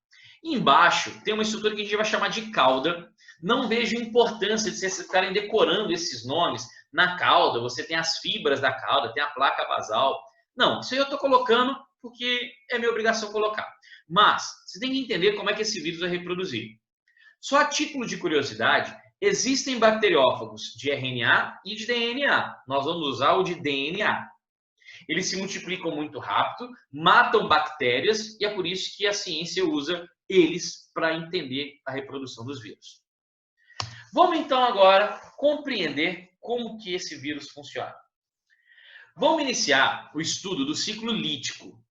E embaixo tem uma estrutura que a gente vai chamar de cauda. Não vejo importância de vocês ficarem decorando esses nomes. Na cauda, você tem as fibras da cauda, tem a placa basal. Não, isso aí eu estou colocando porque é minha obrigação colocar. Mas, você tem que entender como é que esse vírus vai reproduzir. Só a título de curiosidade, existem bacteriófagos de RNA e de DNA. Nós vamos usar o de DNA. Eles se multiplicam muito rápido, matam bactérias e é por isso que a ciência usa eles para entender a reprodução dos vírus. Vamos então agora compreender como que esse vírus funciona. Vamos iniciar o estudo do ciclo lítico.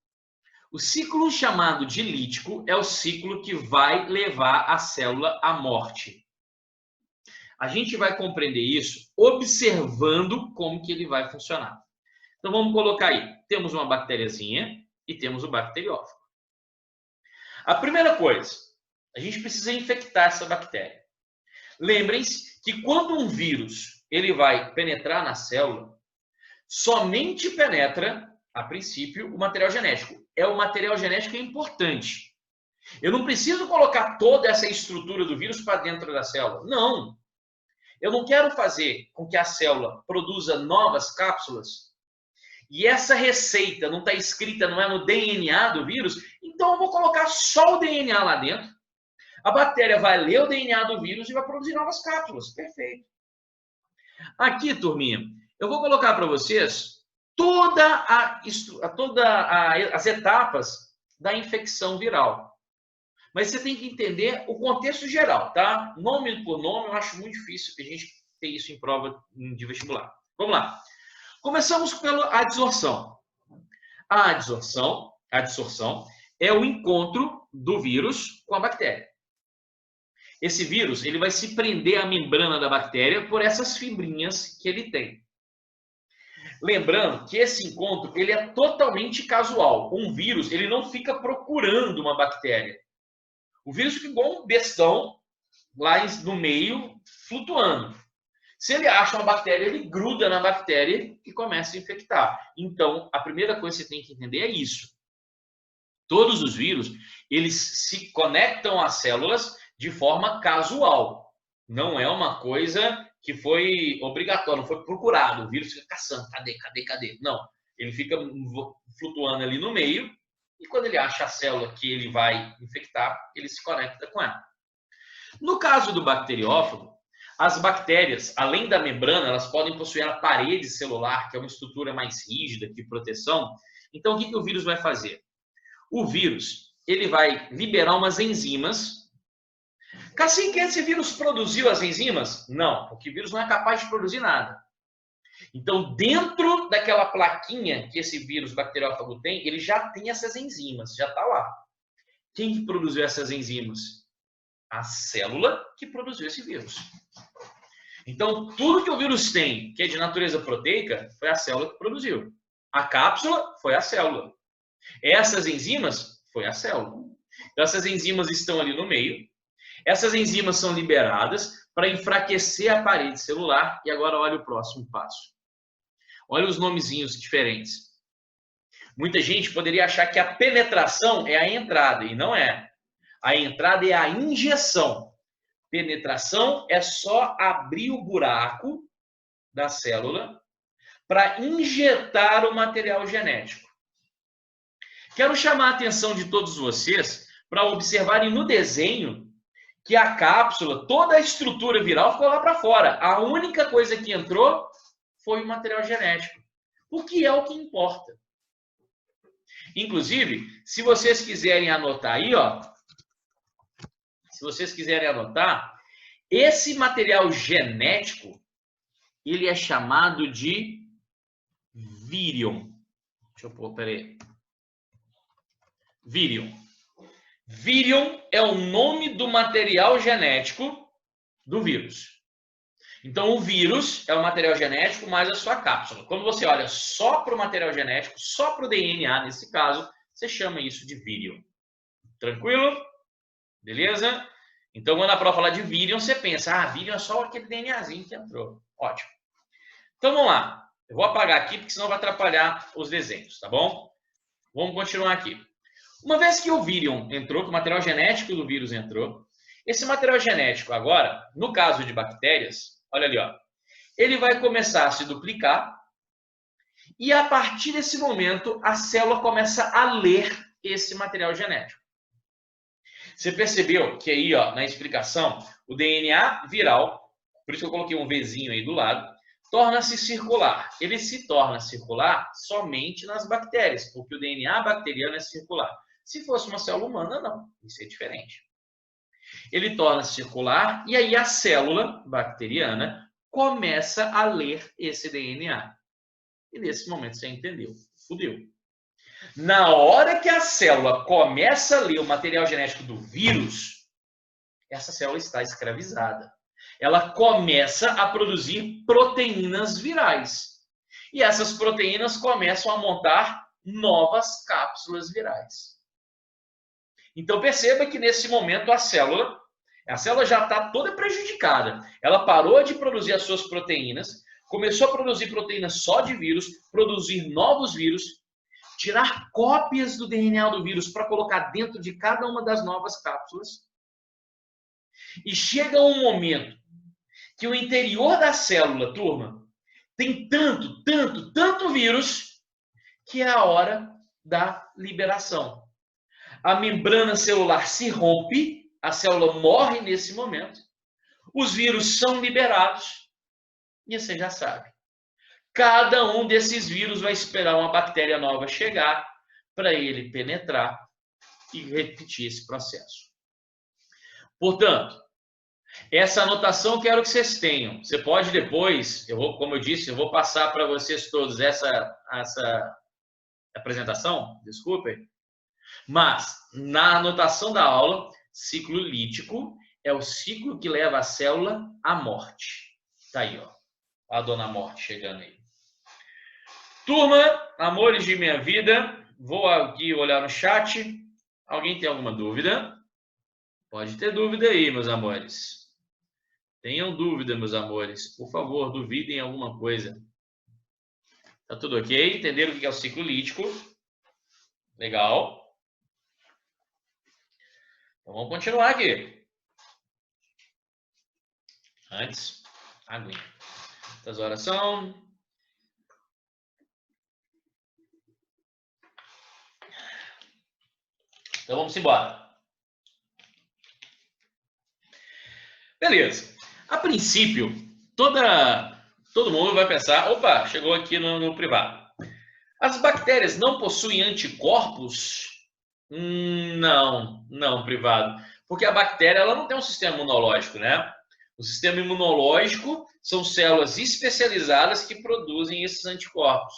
O ciclo chamado de lítico é o ciclo que vai levar a célula à morte. A gente vai compreender isso observando como que ele vai funcionar. Então vamos colocar aí, temos uma bactériazinha e temos o bacteriófago. A primeira coisa, a gente precisa infectar essa bactéria. Lembrem-se que quando um vírus ele vai penetrar na célula, somente penetra, a princípio, o material genético. O material genético é importante. Eu não preciso colocar toda essa estrutura do vírus para dentro da célula. Não. Eu não quero fazer com que a célula produza novas cápsulas e essa receita não está escrita, não é no DNA do vírus, então eu vou colocar só o DNA lá dentro. A bactéria vai ler o DNA do vírus e vai produzir novas cápsulas. Perfeito. Aqui, turminha, eu vou colocar para vocês as etapas da infecção viral. Mas você tem que entender o contexto geral, tá? Nome por nome, eu acho muito difícil a gente ter isso em prova de vestibular. Vamos lá. Começamos pela adsorção. A adsorção é o encontro do vírus com a bactéria. Esse vírus ele vai se prender à membrana da bactéria por essas fibrinhas que ele tem. Lembrando que esse encontro ele é totalmente casual. Um vírus ele não fica procurando uma bactéria. O vírus fica igual um bestão lá no meio, flutuando. Se ele acha uma bactéria, ele gruda na bactéria e começa a infectar. Então, a primeira coisa que você tem que entender é isso. Todos os vírus, eles se conectam às células de forma casual. Não é uma coisa que foi obrigatória, não foi procurado. O vírus fica caçando, cadê? Não, ele fica flutuando ali no meio e quando ele acha a célula que ele vai infectar, ele se conecta com ela. No caso do bacteriófago, as bactérias, além da membrana, elas podem possuir a parede celular, que é uma estrutura mais rígida de proteção. Então, o que o vírus vai fazer? O vírus, ele vai liberar umas enzimas. Cacique, esse vírus produziu as enzimas? Não, porque o vírus não é capaz de produzir nada. Então, dentro daquela plaquinha que esse vírus bacteriófago tem, ele já tem essas enzimas, já está lá. Quem que produziu essas enzimas? A célula que produziu esse vírus. Então, tudo que o vírus tem, que é de natureza proteica, foi a célula que produziu. A cápsula foi a célula. Essas enzimas foi a célula. Então, essas enzimas estão ali no meio. Essas enzimas são liberadas para enfraquecer a parede celular. E agora olha o próximo passo. Olha os nomezinhos diferentes. Muita gente poderia achar que a penetração é a entrada, e não é. A entrada é a injeção. Penetração é só abrir o buraco da célula para injetar o material genético. Quero chamar a atenção de todos vocês para observarem no desenho que a cápsula, toda a estrutura viral ficou lá para fora. A única coisa que entrou foi o material genético, o que é o que importa. Inclusive, se vocês quiserem anotar aí, ó, se vocês quiserem anotar, esse material genético, ele é chamado de vírion. Deixa eu pôr, peraí. Vírion. Vírion é o nome do material genético do vírus. Então, o vírus é o material genético mais a sua cápsula. Quando você olha só para o material genético, só para o DNA, nesse caso, você chama isso de vírion. Tranquilo? Beleza? Então, quando a prova fala de vírion, você pensa, vírion é só aquele DNAzinho que entrou. Ótimo. Então, vamos lá. Eu vou apagar aqui, porque senão vai atrapalhar os desenhos, tá bom? Vamos continuar aqui. Uma vez que o vírion entrou, que o material genético do vírus entrou, esse material genético agora, no caso de bactérias, olha ali, ó, ele vai começar a se duplicar e a partir desse momento a célula começa a ler esse material genético. Você percebeu que aí, ó, na explicação, o DNA viral, por isso que eu coloquei um Vzinho aí do lado, torna-se circular. Ele se torna circular somente nas bactérias, porque o DNA bacteriano é circular. Se fosse uma célula humana, não. Isso é diferente. Ele torna-se circular e aí a célula bacteriana começa a ler esse DNA. E nesse momento você entendeu. Fudeu. Na hora que a célula começa a ler o material genético do vírus, essa célula está escravizada. Ela começa a produzir proteínas virais. E essas proteínas começam a montar novas cápsulas virais. Então perceba que nesse momento a célula já está toda prejudicada. Ela parou de produzir as suas proteínas, começou a produzir proteínas só de vírus, produzir novos vírus, tirar cópias do DNA do vírus para colocar dentro de cada uma das novas cápsulas. E chega um momento que o interior da célula, turma, tem tanto vírus, que é a hora da liberação. A membrana celular se rompe, a célula morre nesse momento, os vírus são liberados, e você já sabe. Cada um desses vírus vai esperar uma bactéria nova chegar para ele penetrar e repetir esse processo. Portanto, essa anotação eu quero que vocês tenham. Você pode depois, como eu disse, eu vou passar para vocês todos essa apresentação, desculpem, mas na anotação da aula, ciclo lítico é o ciclo que leva a célula à morte. Tá aí, ó, a dona morte chegando aí. Turma, amores de minha vida, vou aqui olhar no chat. Alguém tem alguma dúvida? Pode ter dúvida aí, meus amores. Tenham dúvida, meus amores. Por favor, duvidem alguma coisa. Tá tudo ok? Entenderam o que é o ciclo lítico? Legal. Então vamos continuar aqui. Antes, aguinha. Essas horas são... Então vamos embora. Beleza. A princípio, todo mundo vai pensar, opa, chegou aqui no privado. As bactérias não possuem anticorpos? Não, privado. Porque a bactéria ela não tem um sistema imunológico, né? O sistema imunológico são células especializadas que produzem esses anticorpos.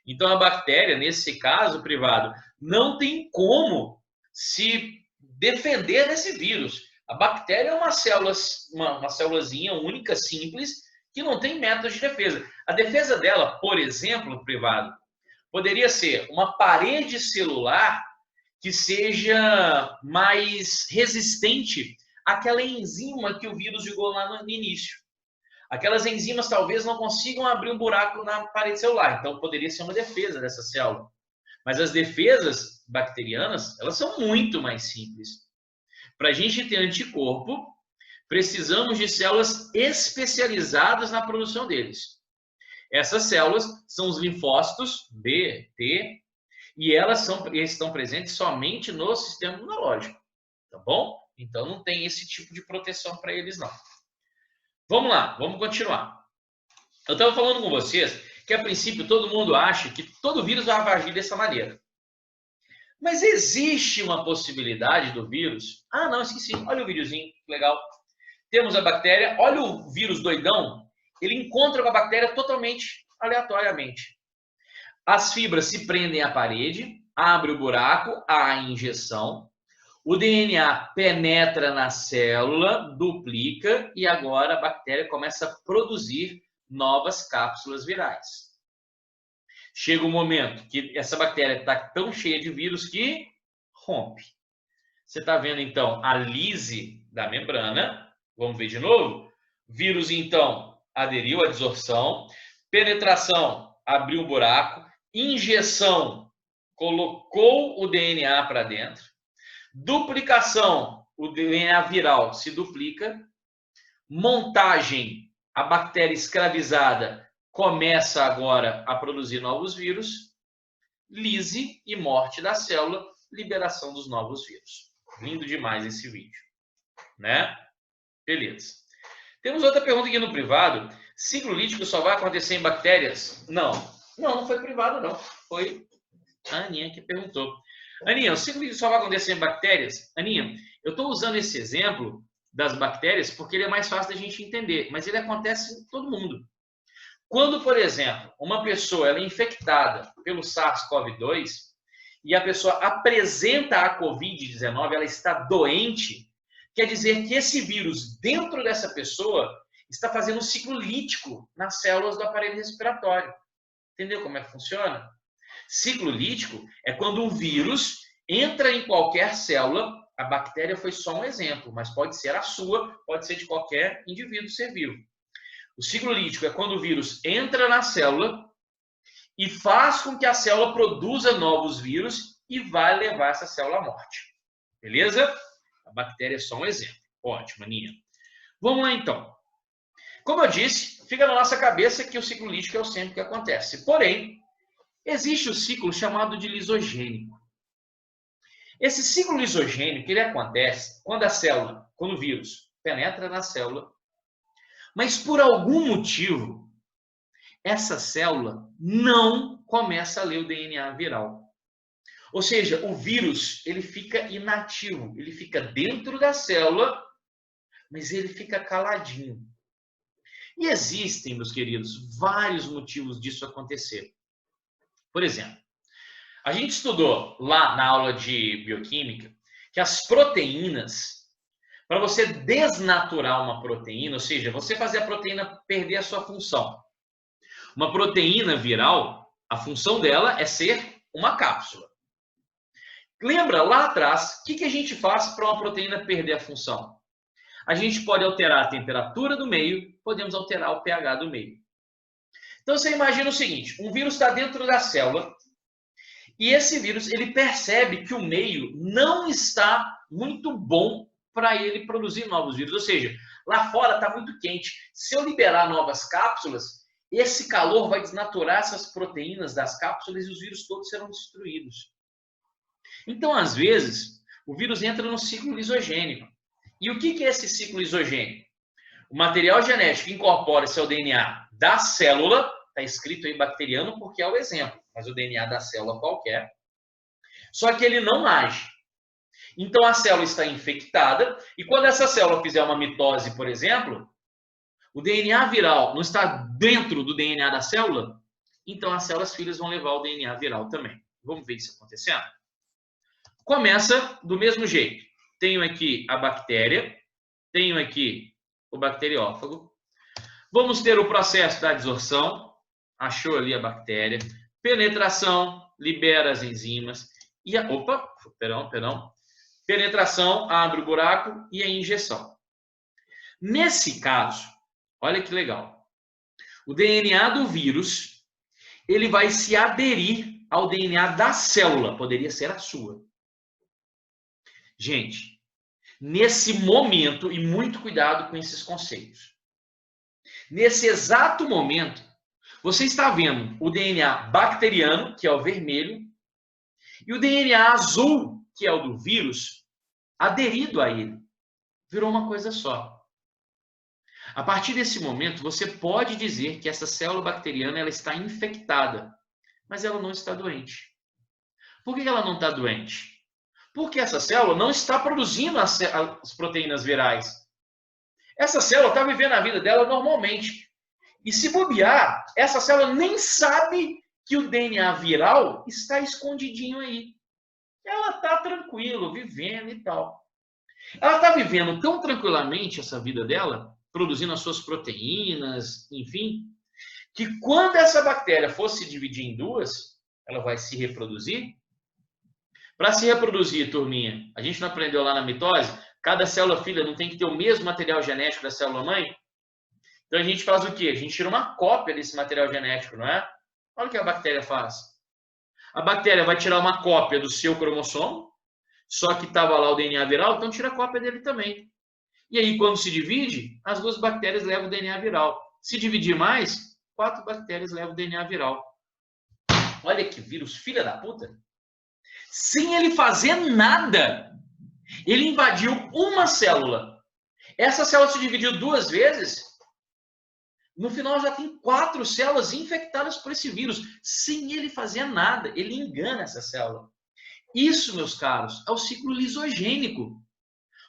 Então a bactéria, nesse caso, privado, não tem como se defender desse vírus. A bactéria é uma célulazinha única, simples, que não tem método de defesa. A defesa dela, por exemplo, privado, poderia ser uma parede celular que seja mais resistente àquela enzima que o vírus jogou lá no início. Aquelas enzimas talvez não consigam abrir um buraco na parede celular, então poderia ser uma defesa dessa célula. Mas as defesas bacterianas, elas são muito mais simples. Para a gente ter anticorpo, precisamos de células especializadas na produção deles. Essas células são os linfócitos B, T, e elas estão presentes somente no sistema imunológico, tá bom? Então não tem esse tipo de proteção para eles não. Vamos lá, vamos continuar. Eu estava falando com vocês que a princípio todo mundo acha que todo vírus vai agir dessa maneira. Mas existe uma possibilidade do vírus... Ah, não, esqueci. Olha o videozinho, legal. Temos a bactéria, olha o vírus doidão. Ele encontra com a bactéria totalmente aleatoriamente. As fibras se prendem à parede, abre o buraco, há a injeção. O DNA penetra na célula, duplica e agora a bactéria começa a produzir novas cápsulas virais. Chega um momento que essa bactéria está tão cheia de vírus que rompe. Você está vendo, então, a lise da membrana. Vamos ver de novo? Vírus, então, aderiu à desorção. Penetração, abriu o buraco. Injeção, colocou o DNA para dentro. Duplicação, o DNA viral se duplica. Montagem, a bactéria escravizada começa agora a produzir novos vírus. Lise e morte da célula, liberação dos novos vírus. Lindo demais esse vídeo, né? Beleza. Temos outra pergunta aqui no privado. Ciclo lítico só vai acontecer em bactérias? Não foi privado, não. Foi a Aninha que perguntou. Aninha, o ciclo lítico só vai acontecer em bactérias? Aninha, eu estou usando esse exemplo das bactérias porque ele é mais fácil da gente entender, mas ele acontece em todo mundo. Quando, por exemplo, uma pessoa ela é infectada pelo SARS-CoV-2 e a pessoa apresenta a COVID-19, ela está doente, quer dizer que esse vírus dentro dessa pessoa está fazendo um ciclo lítico nas células do aparelho respiratório. Entendeu como é que funciona? Ciclo lítico é quando um vírus entra em qualquer célula. A bactéria foi só um exemplo, mas pode ser a sua, pode ser de qualquer indivíduo ser vivo. O ciclo lítico é quando o vírus entra na célula e faz com que a célula produza novos vírus e vai levar essa célula à morte. Beleza? A bactéria é só um exemplo. Ótimo, Aninha. Vamos lá, então. Como eu disse, fica na nossa cabeça que o ciclo lítico é o sempre que acontece. Porém, existe o ciclo chamado de lisogênico. Esse ciclo lisogênico ele acontece quando quando o vírus penetra na célula, mas por algum motivo essa célula não começa a ler o DNA viral. Ou seja, o vírus ele fica inativo, ele fica dentro da célula, mas ele fica caladinho. E existem, meus queridos, vários motivos disso acontecer. Por exemplo, a gente estudou lá na aula de bioquímica que as proteínas, para você desnaturar uma proteína, ou seja, você fazer a proteína perder a sua função. Uma proteína viral, a função dela é ser uma cápsula. Lembra lá atrás, o que a gente faz para uma proteína perder a função? A gente pode alterar a temperatura do meio, podemos alterar o pH do meio. Então você imagina o seguinte, um vírus está dentro da célula e esse vírus ele percebe que o meio não está muito bom para ele produzir novos vírus. Ou seja, lá fora está muito quente. Se eu liberar novas cápsulas, esse calor vai desnaturar essas proteínas das cápsulas e os vírus todos serão destruídos. Então, às vezes, o vírus entra no ciclo lisogênico. E o que é esse ciclo lisogênico? O material genético incorpora-se ao DNA da célula, está escrito aí bacteriano porque é o exemplo, mas o DNA da célula qualquer, só que ele não age. Então a célula está infectada e quando essa célula fizer uma mitose, por exemplo, o DNA viral não está dentro do DNA da célula, então as células filhas vão levar o DNA viral também. Vamos ver isso acontecendo? Começa do mesmo jeito. Tenho aqui a bactéria, tenho aqui o bacteriófago. Vamos ter o processo da adsorção, achou ali a bactéria, penetração, libera as enzimas, e a, penetração, abre o buraco e a injeção. Nesse caso, olha que legal, o DNA do vírus, ele vai se aderir ao DNA da célula, poderia ser a sua. Gente, nesse momento, e muito cuidado com esses conceitos, nesse exato momento, você está vendo o DNA bacteriano, que é o vermelho, e o DNA azul, que é o do vírus, aderido a ele. Virou uma coisa só. A partir desse momento, você pode dizer que essa célula bacteriana ela está infectada, mas ela não está doente. Por que ela não está doente? Porque essa célula não está produzindo as proteínas virais. Essa célula está vivendo a vida dela normalmente. E se bobear, essa célula nem sabe que o DNA viral está escondidinho aí. Ela está tranquila, vivendo e tal. Ela está vivendo tão tranquilamente essa vida dela, produzindo as suas proteínas, enfim, que quando essa bactéria for se dividir em duas, ela vai se reproduzir. Para se reproduzir, turminha, a gente não aprendeu lá na mitose? Cada célula filha não tem que ter o mesmo material genético da célula mãe? Então a gente faz o quê? A gente tira uma cópia desse material genético, não é? Olha o que a bactéria faz. A bactéria vai tirar uma cópia do seu cromossomo, só que estava lá o DNA viral, então tira a cópia dele também. E aí, quando se divide, as duas bactérias levam o DNA viral. Se dividir mais, 4 bactérias levam o DNA viral. Olha que vírus, filha da puta. Sem ele fazer nada, ele invadiu uma célula. Essa célula se dividiu 2 vezes. No final já tem 4 células infectadas por esse vírus, sem ele fazer nada. Ele engana essa célula. Isso, meus caros, é o ciclo lisogênico.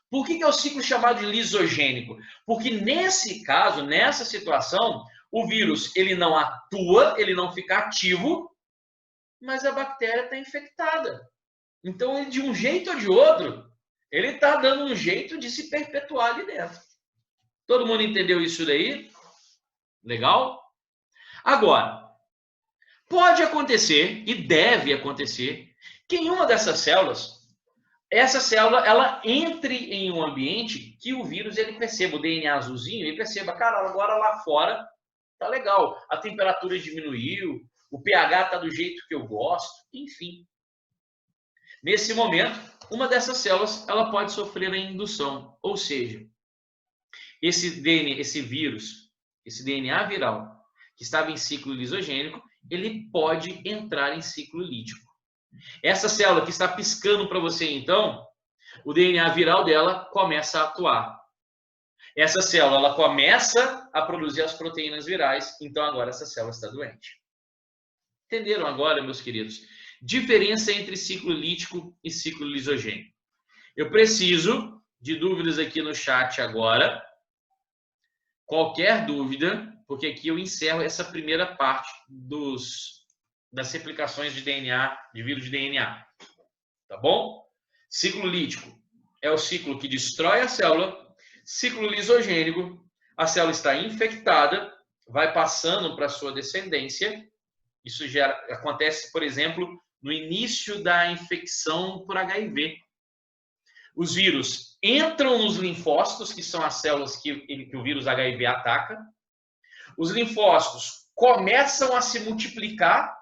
Por que é o ciclo chamado de lisogênico? Porque nesse caso, nessa situação, o vírus ele não atua, ele não fica ativo, mas a bactéria está infectada. Então, ele, de um jeito ou de outro, ele está dando um jeito de se perpetuar ali dentro. Todo mundo entendeu isso daí? Legal? Agora, pode acontecer, e deve acontecer, que em uma dessas células, essa célula ela entre em um ambiente que o vírus ele perceba, o DNA azulzinho, ele perceba, cara, agora lá fora tá legal, a temperatura diminuiu, o pH tá do jeito que eu gosto, enfim. Nesse momento, uma dessas células ela pode sofrer a indução, ou seja, esse vírus, esse DNA viral que estava em ciclo lisogênico, ele pode entrar em ciclo lítico. Essa célula que está piscando para você, então, o DNA viral dela começa a atuar. essa célula ela começa a produzir as proteínas virais, então agora essa célula está doente. Entenderam agora, meus queridos? Diferença entre ciclo lítico e ciclo lisogênico. Eu preciso de dúvidas aqui no chat agora. Qualquer dúvida, porque aqui eu encerro essa primeira parte das replicações de DNA, de vírus de DNA. Tá bom? Ciclo lítico é o ciclo que destrói a célula. Ciclo lisogênico, a célula está infectada, vai passando para a sua descendência. Isso já acontece, por exemplo, no início da infecção por HIV. Os vírus entram nos linfócitos, que são as células que o vírus HIV ataca. Os linfócitos começam a se multiplicar.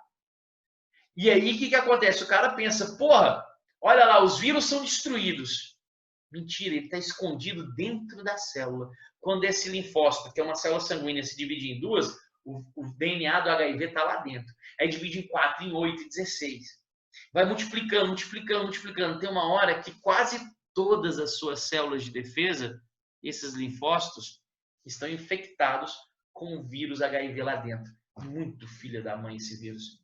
E aí, o que acontece? O cara pensa, porra, olha lá, os vírus são destruídos. Mentira, ele está escondido dentro da célula. Quando esse linfócito, que é uma célula sanguínea, se divide em duas, o DNA do HIV está lá dentro. Aí divide em 4, em 8, em 16. Vai multiplicando, multiplicando, multiplicando. Tem uma hora que quase todas as suas células de defesa, esses linfócitos, estão infectados com o vírus HIV lá dentro. Muito filha da mãe esse vírus.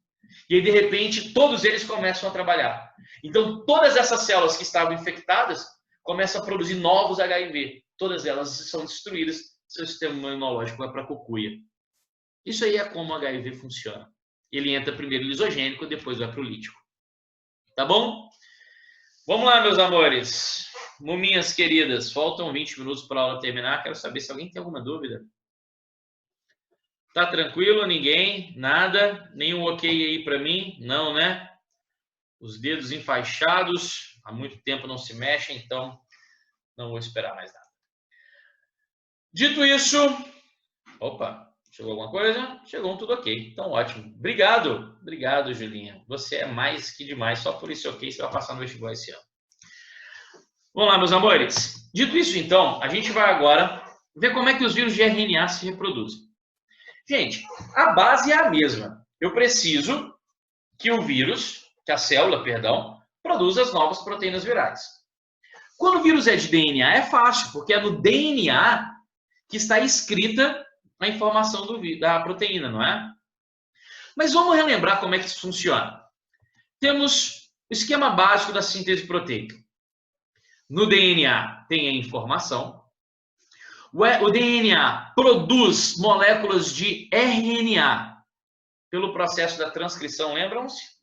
E aí, de repente, todos eles começam a trabalhar. Então, todas essas células que estavam infectadas começam a produzir novos HIV. Todas elas são destruídas, seu sistema imunológico vai para a cucuia. Isso aí é como o HIV funciona. Ele entra primeiro lisogênico, depois vai para o lítico. Tá bom? Vamos lá, meus amores. Muminhas queridas, faltam 20 minutos para a aula terminar. Quero saber se alguém tem alguma dúvida. Tá tranquilo? Ninguém? Nada? Nenhum ok aí para mim? Não, né? Os dedos enfaixados. Há muito tempo não se mexem, então não vou esperar mais nada. Dito isso... Opa, chegou alguma coisa? Chegou um tudo ok. Então, ótimo. Obrigado. Obrigado, Julinha. Você é mais que demais. Só por isso ok, você vai passar no vestibular esse ano. Vamos lá, meus amores. Dito isso, então, a gente vai agora ver como é que os vírus de RNA se reproduzem. Gente, a base é a mesma. Eu preciso que o vírus, que a célula, perdão, produza as novas proteínas virais. Quando o vírus é de DNA, é fácil, porque é no DNA que está escrita a informação da proteína, não é? Mas vamos relembrar como é que isso funciona. Temos o esquema básico da síntese proteica. No DNA tem a informação. O DNA produz moléculas de RNA pelo processo da transcrição, lembram-se?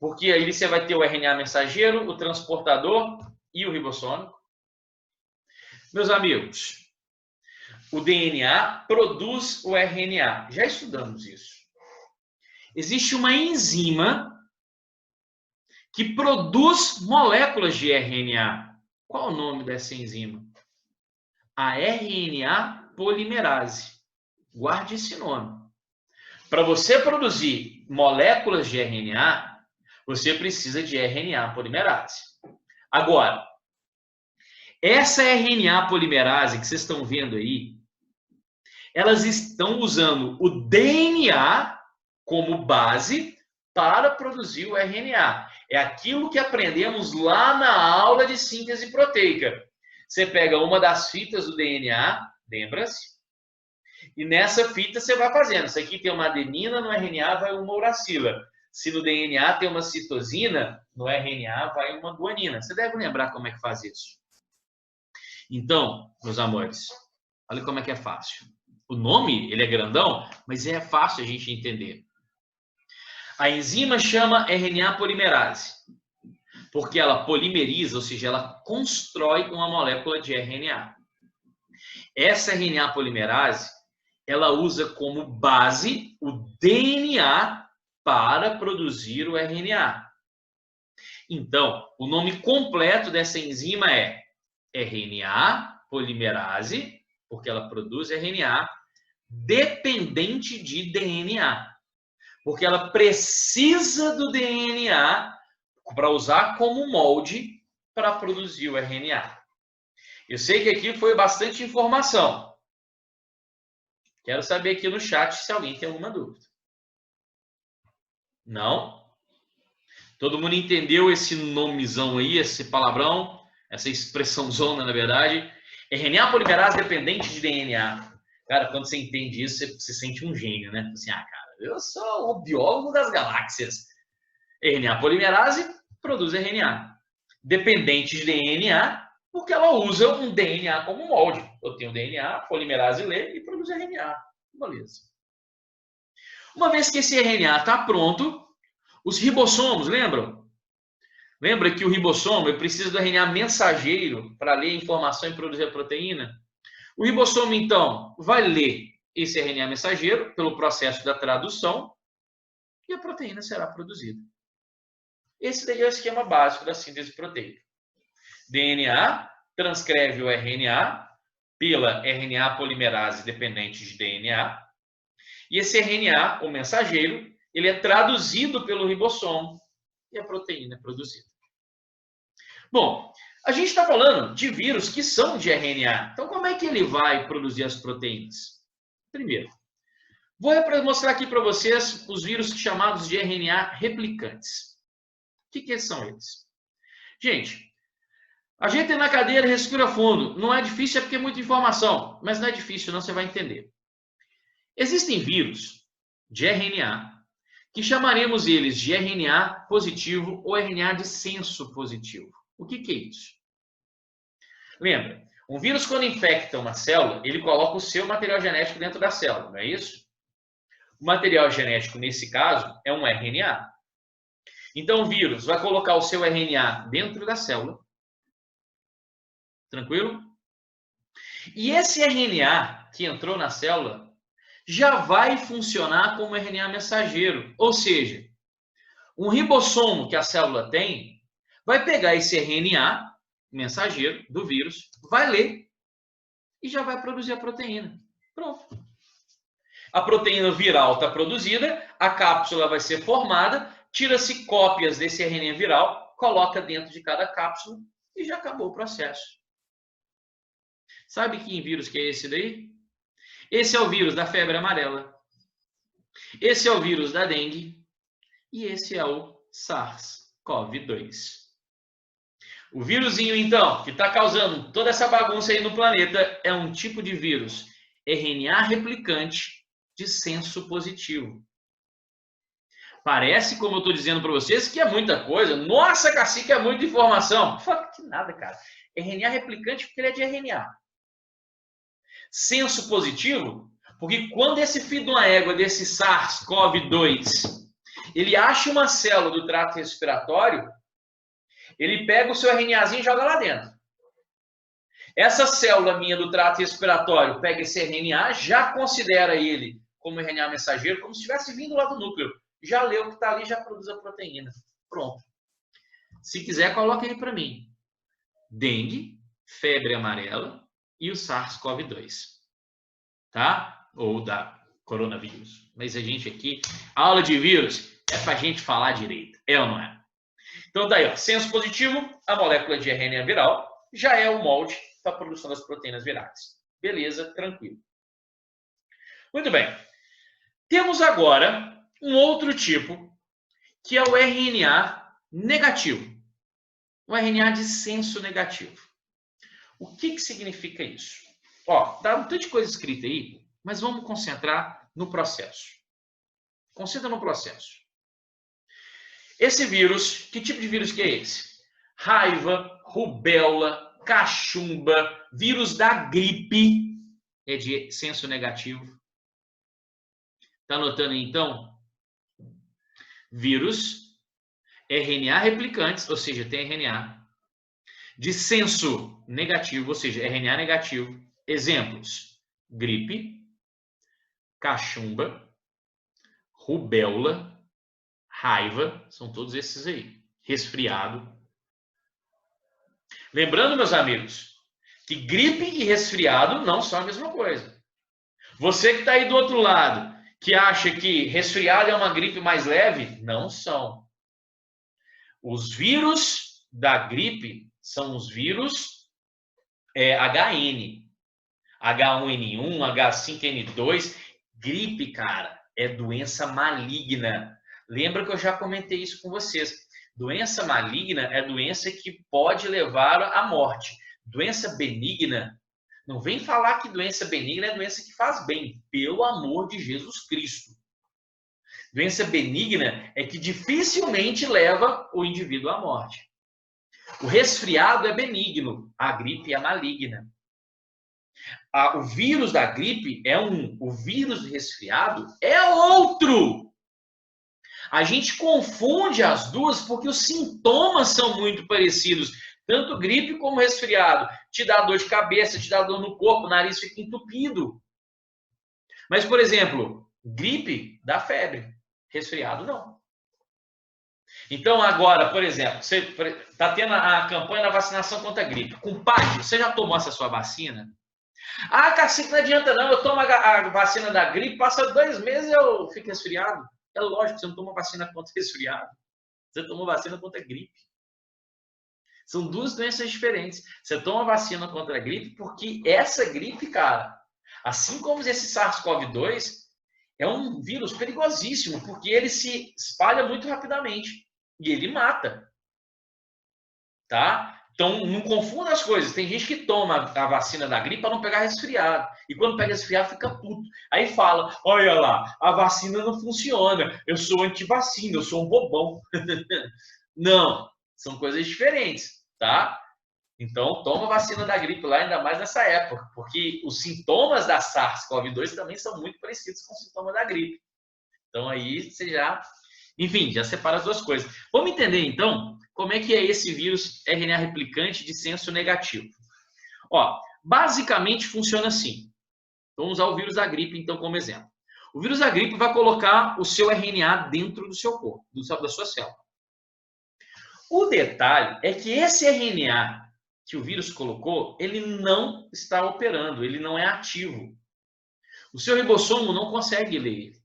Porque aí você vai ter o RNA mensageiro, o transportador e o ribossômico. Meus amigos, o DNA produz o RNA. Já estudamos isso. Existe uma enzima que produz moléculas de RNA. Qual o nome dessa enzima? A RNA polimerase. Guarde esse nome. Para você produzir moléculas de RNA, você precisa de RNA polimerase. Agora, essa RNA polimerase que vocês estão vendo aí, elas estão usando o DNA como base para produzir o RNA. É aquilo que aprendemos lá na aula de síntese proteica. Você pega uma das fitas do DNA, lembra-se? E nessa fita você vai fazendo. Se aqui tem uma adenina, no RNA vai uma uracila. Se no DNA tem uma citosina, no RNA vai uma guanina. Você deve lembrar como é que faz isso. Então, meus amores, olha como é que é fácil. O nome, ele é grandão, mas é fácil a gente entender. A enzima chama RNA polimerase, porque ela polimeriza, ou seja, ela constrói uma molécula de RNA. Essa RNA polimerase, ela usa como base o DNA para produzir o RNA. Então, o nome completo dessa enzima é RNA polimerase, porque ela produz RNA dependente de DNA. Porque ela precisa do DNA para usar como molde para produzir o RNA. Eu sei que aqui foi bastante informação. Quero saber aqui no chat se alguém tem alguma dúvida. Não? Todo mundo entendeu esse nomezão aí, esse palavrão, essa expressãozona, na verdade? RNA polimerase dependente de DNA. Cara, quando você entende isso, você se sente um gênio, né? Assim, cara, eu sou o biólogo das galáxias. RNA polimerase produz RNA. Dependente de DNA, porque ela usa um DNA como molde. Eu tenho DNA, polimerase lê e produz RNA. Beleza. Uma vez que esse RNA está pronto, os ribossomos, lembram? Lembra que o ribossomo precisa do RNA mensageiro para ler a informação e produzir a proteína? O ribossomo, então, vai ler esse RNA mensageiro pelo processo da tradução e a proteína será produzida. Esse daí é o esquema básico da síntese proteica. DNA transcreve o RNA pela RNA polimerase dependente de DNA. E esse RNA, o mensageiro, ele é traduzido pelo ribossomo e a proteína é produzida. Bom, a gente está falando de vírus que são de RNA. Então, como é que ele vai produzir as proteínas? Primeiro, vou mostrar aqui para vocês os vírus chamados de RNA replicantes. O que são eles? Gente, a gente na cadeira respira fundo. Não é difícil, é porque é muita informação. Mas não é difícil, não, você vai entender. Existem vírus de RNA que chamaremos eles de RNA positivo ou RNA de senso positivo. O que é isso? Lembra, um vírus quando infecta uma célula, ele coloca o seu material genético dentro da célula, não é isso? O material genético, nesse caso, é um RNA. Então, o vírus vai colocar o seu RNA dentro da célula. Tranquilo? E esse RNA que entrou na célula já vai funcionar como RNA mensageiro. Ou seja, um ribossomo que a célula tem vai pegar esse RNA mensageiro do vírus, vai ler e já vai produzir a proteína. Pronto. A proteína viral está produzida, a cápsula vai ser formada, tira-se cópias desse RNA viral, coloca dentro de cada cápsula e já acabou o processo. Sabe que vírus que é esse daí? Esse é o vírus da febre amarela. Esse é o vírus da dengue. E esse é o SARS-CoV-2. O vírusinho, então, que está causando toda essa bagunça aí no planeta, é um tipo de vírus RNA replicante de senso positivo. Parece, como eu estou dizendo para vocês, que é muita coisa. Nossa, cacique, é muita informação. Que nada, cara. RNA replicante porque ele é de RNA. Senso positivo, porque quando esse filho de uma égua desse SARS-CoV-2, ele acha uma célula do trato respiratório, ele pega o seu RNAzinho e joga lá dentro. Essa célula minha do trato respiratório pega esse RNA, já considera ele como RNA mensageiro, como se estivesse vindo lá do núcleo. Já leu o que está ali, já produz a proteína. Pronto. Se quiser, coloca ele para mim. Dengue, febre amarela e o SARS-CoV-2. Tá? Ou da coronavírus. Mas a gente aqui, a aula de vírus é para a gente falar direito. É ou não é? Então daí, ó, senso positivo, a molécula de RNA viral já é o molde para a produção das proteínas virais. Beleza, tranquilo. Muito bem. Temos agora um outro tipo, que é o RNA negativo. O RNA de senso negativo. O que significa isso? Ó, tá um tanto de coisa escrita aí, mas vamos concentrar no processo. Concentra no processo. Esse vírus, que tipo de vírus que é esse? Raiva, rubéola, cachumba, vírus da gripe, é de senso negativo. Tá anotando aí, então? Vírus, RNA replicantes, ou seja, tem RNA, de senso negativo, ou seja, RNA negativo. Exemplos: gripe, cachumba, rubéola, raiva, são todos esses aí. Resfriado. Lembrando, meus amigos, que gripe e resfriado não são a mesma coisa. Você que está aí do outro lado, que acha que resfriado é uma gripe mais leve, não são. Os vírus da gripe são os vírus HN. H1N1, H5N2. Gripe, cara, é doença maligna. Lembra que eu já comentei isso com vocês. Doença maligna é doença que pode levar à morte. Doença benigna Não vem falar que doença benigna é doença que faz bem, pelo amor de Jesus Cristo. Doença benigna é que dificilmente leva o indivíduo à morte. O resfriado é benigno, a gripe é maligna. O vírus da gripe é um, o vírus do resfriado é outro. A gente confunde as duas porque os sintomas são muito parecidos. Tanto gripe como resfriado. Te dá dor de cabeça, te dá dor no corpo, o nariz fica entupido. Mas, por exemplo, gripe dá febre, resfriado não. Então, agora, por exemplo, você está tendo a campanha da vacinação contra a gripe. Compadre, você já tomou essa sua vacina? Ah, Cacique, não adianta não, eu tomo a vacina da gripe, passa 2 meses e eu fico resfriado. É lógico que você não toma vacina contra resfriado. Você tomou vacina contra a gripe. São 2 doenças diferentes. Você toma vacina contra a gripe porque essa gripe, cara, assim como esse SARS-CoV-2, é um vírus perigosíssimo, porque ele se espalha muito rapidamente e ele mata. Tá? Então, não confunda as coisas. Tem gente que toma a vacina da gripe para não pegar resfriado. E quando pega resfriado, fica puto. Aí fala, olha lá, a vacina não funciona. Eu sou antivacina, eu sou um bobão. Não, são coisas diferentes, tá? Então, toma vacina da gripe lá, ainda mais nessa época. Porque os sintomas da SARS-CoV-2 também são muito parecidos com os sintomas da gripe. Então, aí você já... Enfim, já separa as duas coisas. Vamos entender, então, como é que é esse vírus RNA replicante de senso negativo. Ó, basicamente funciona assim. Vamos usar o vírus da gripe, então, como exemplo. O vírus da gripe vai colocar o seu RNA dentro do seu corpo, da sua célula. O detalhe é que esse RNA que o vírus colocou, ele não está operando, ele não é ativo. O seu ribossomo não consegue ler ele.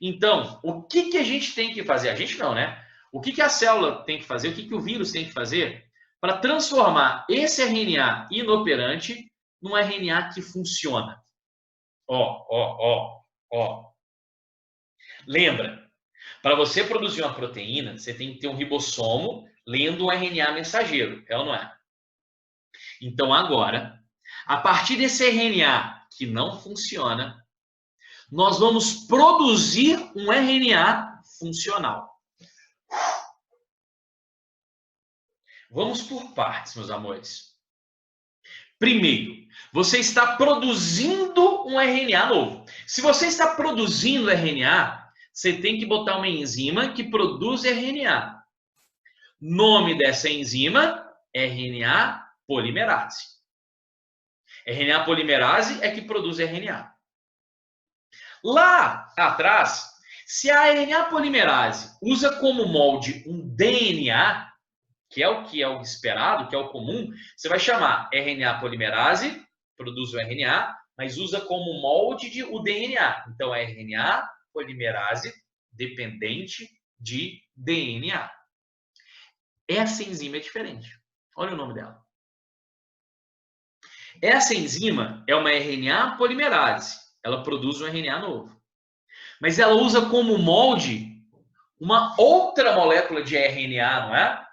Então, o que a gente tem que fazer? A gente não, né? O que a célula tem que fazer? O que o vírus tem que fazer para transformar esse RNA inoperante num RNA que funciona? Ó. Lembra, para você produzir uma proteína, você tem que ter um ribossomo lendo um RNA mensageiro, é ou não é? Então, agora, a partir desse RNA que não funciona, nós vamos produzir um RNA funcional. Vamos por partes, meus amores. Primeiro, você está produzindo um RNA novo. Se você está produzindo RNA, você tem que botar uma enzima que produz RNA. Nome dessa enzima, RNA polimerase. RNA polimerase é que produz RNA. Lá atrás, se a RNA polimerase usa como molde um DNA, que é o esperado, que é o comum, você vai chamar RNA polimerase, produz o RNA, mas usa como molde o DNA. Então, é RNA polimerase dependente de DNA. Essa enzima é diferente. Olha o nome dela. Essa enzima é uma RNA polimerase. Ela produz um RNA novo. Mas ela usa como molde uma outra molécula de RNA, não é?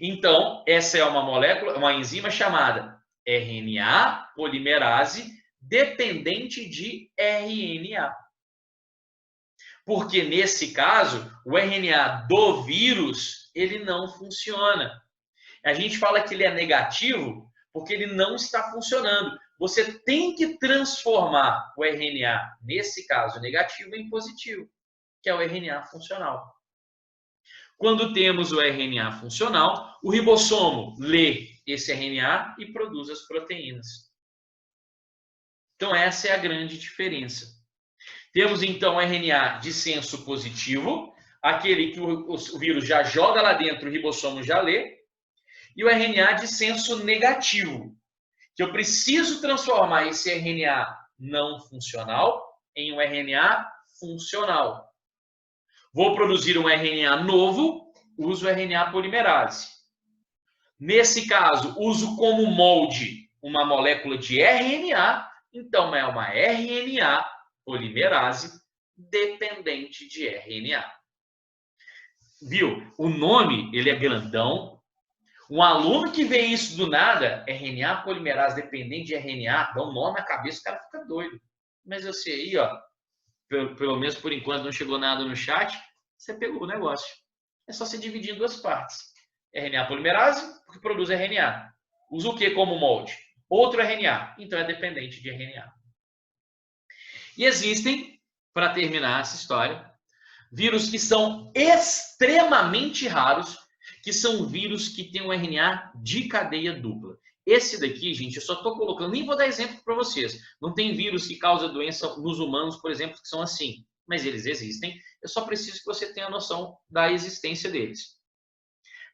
Então, essa é uma molécula, uma enzima chamada RNA polimerase dependente de RNA. Porque nesse caso, o RNA do vírus, ele não funciona. A gente fala que ele é negativo porque ele não está funcionando. Você tem que transformar o RNA, nesse caso negativo, em positivo, que é o RNA funcional. Quando temos o RNA funcional, o ribossomo lê esse RNA e produz as proteínas. Então, essa é a grande diferença. Temos, então, o RNA de senso positivo, aquele que o vírus já joga lá dentro, o ribossomo já lê, e o RNA de senso negativo, que eu preciso transformar esse RNA não funcional em um RNA funcional. Vou produzir um RNA novo, uso o RNA polimerase. Nesse caso, uso como molde uma molécula de RNA, então é uma RNA polimerase dependente de RNA. Viu? O nome, ele é grandão. Um aluno que vê isso do nada, RNA polimerase dependente de RNA, dá um nó na cabeça, o cara fica doido. Mas você aí, ó, pelo menos por enquanto não chegou nada no chat, você pegou o negócio. É só você dividir em duas partes. RNA polimerase, porque produz RNA. Usa o que como molde? Outro RNA. Então é dependente de RNA. E existem, para terminar essa história, vírus que são extremamente raros, que são vírus que têm um RNA de cadeia dupla. Esse daqui, gente, eu só estou colocando, nem vou dar exemplo para vocês. Não tem vírus que causa doença nos humanos, por exemplo, que são assim. Mas eles existem. Eu só preciso que você tenha noção da existência deles.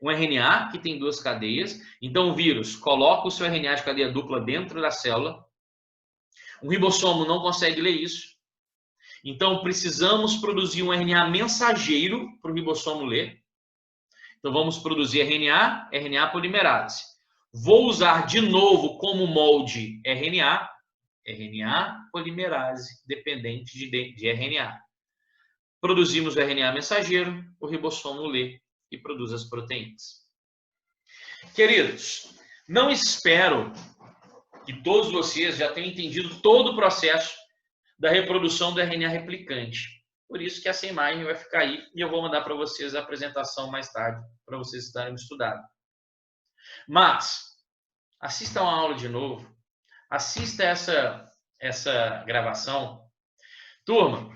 Um RNA que tem duas cadeias. Então, o vírus coloca o seu RNA de cadeia dupla dentro da célula. O ribossomo não consegue ler isso. Então, precisamos produzir um RNA mensageiro para o ribossomo ler. Então, vamos produzir RNA polimerase. Vou usar de novo como molde RNA polimerase dependente de RNA. Produzimos o RNA mensageiro, o ribossomo lê e produz as proteínas. Queridos, não espero que todos vocês já tenham entendido todo o processo da reprodução do RNA replicante. Por isso que essa imagem vai ficar aí e eu vou mandar para vocês a apresentação mais tarde, para vocês estarem estudando. Mas, assistam a aula de novo, assista essa gravação. Turma,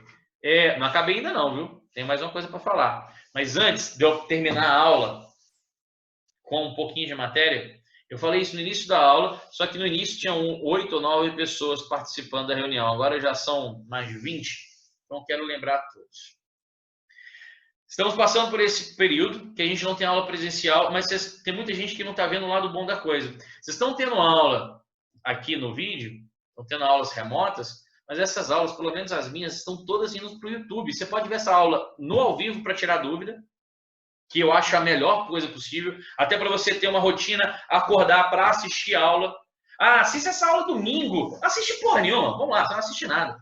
não acabei ainda não, viu? Tem mais uma coisa para falar. Mas antes de eu terminar a aula com um pouquinho de matéria, eu falei isso no início da aula, só que no início tinham 8 ou 9 pessoas participando da reunião. Agora já são mais de 20, então quero lembrar a todos. Estamos passando por esse período que a gente não tem aula presencial, mas tem muita gente que não está vendo o lado bom da coisa. Vocês estão tendo aula aqui no vídeo, estão tendo aulas remotas, mas essas aulas, pelo menos as minhas, estão todas indo para o YouTube. Você pode ver essa aula no ao vivo para tirar dúvida, que eu acho a melhor coisa possível, até para você ter uma rotina, acordar para assistir a aula. Ah, assiste essa aula domingo. Assiste porra nenhuma. Vamos lá, você não assiste nada.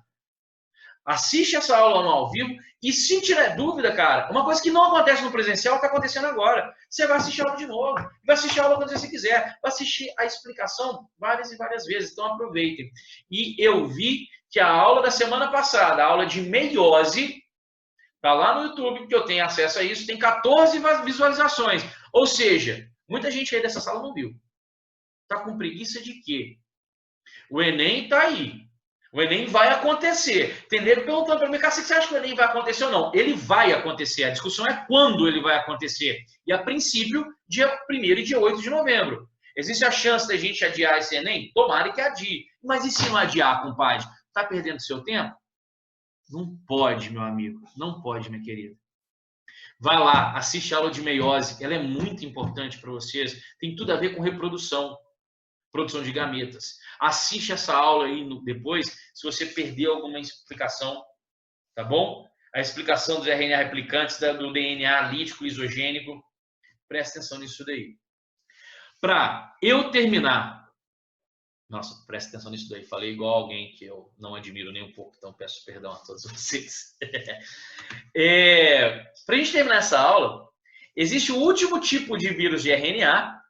Assiste essa aula no ao vivo e se tiver dúvida, cara, uma coisa que não acontece no presencial está acontecendo agora. Você vai assistir a aula de novo, vai assistir a aula quando você quiser, vai assistir a explicação várias e várias vezes, então aproveitem. E eu vi que a aula da semana passada, a aula de meiose, está lá no YouTube, que eu tenho acesso a isso, tem 14 visualizações. Ou seja, muita gente aí dessa sala não viu. Está com preguiça de quê? O Enem está aí. O Enem vai acontecer. Entendeu? Perguntando para mim, cara, você acha que o Enem vai acontecer ou não? Ele vai acontecer. A discussão é quando ele vai acontecer. E, a princípio, dia 1º e dia 8 de novembro. Existe a chance da gente adiar esse Enem? Tomara que adie. Mas e se não adiar, compadre? Está perdendo seu tempo? Não pode, meu amigo. Não pode, minha querida. Vai lá, assiste a aula de meiose. Ela é muito importante para vocês. Tem tudo a ver com reprodução. Produção de gametas. Assiste essa aula aí depois, se você perdeu alguma explicação, tá bom? A explicação dos RNA replicantes, do DNA lítico isogênico. Presta atenção nisso daí. Para eu terminar... Nossa, presta atenção nisso daí. Falei igual alguém que eu não admiro nem um pouco, então peço perdão a todos vocês. Para a gente terminar essa aula, existe o último tipo de vírus de RNA,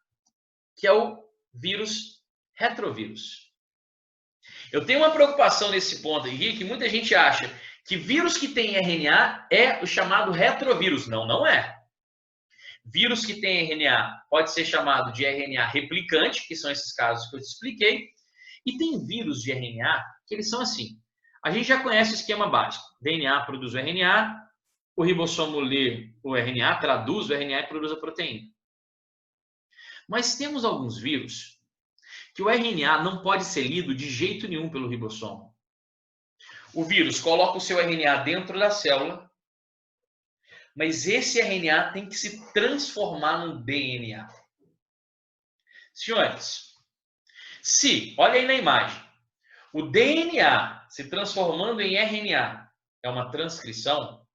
que é o vírus retrovírus. Eu tenho uma preocupação nesse ponto aqui, que muita gente acha que vírus que tem RNA é o chamado retrovírus. Não, não é. Vírus que tem RNA pode ser chamado de RNA replicante, que são esses casos que eu te expliquei. E tem vírus de RNA que eles são assim. A gente já conhece o esquema básico. DNA produz o RNA, o ribossomo lê o RNA, traduz o RNA e produz a proteína. Mas temos alguns vírus que o RNA não pode ser lido de jeito nenhum pelo ribossomo. O vírus coloca o seu RNA dentro da célula, mas esse RNA tem que se transformar num DNA. Senhores, olha aí na imagem, o DNA se transformando em RNA é uma transcrição,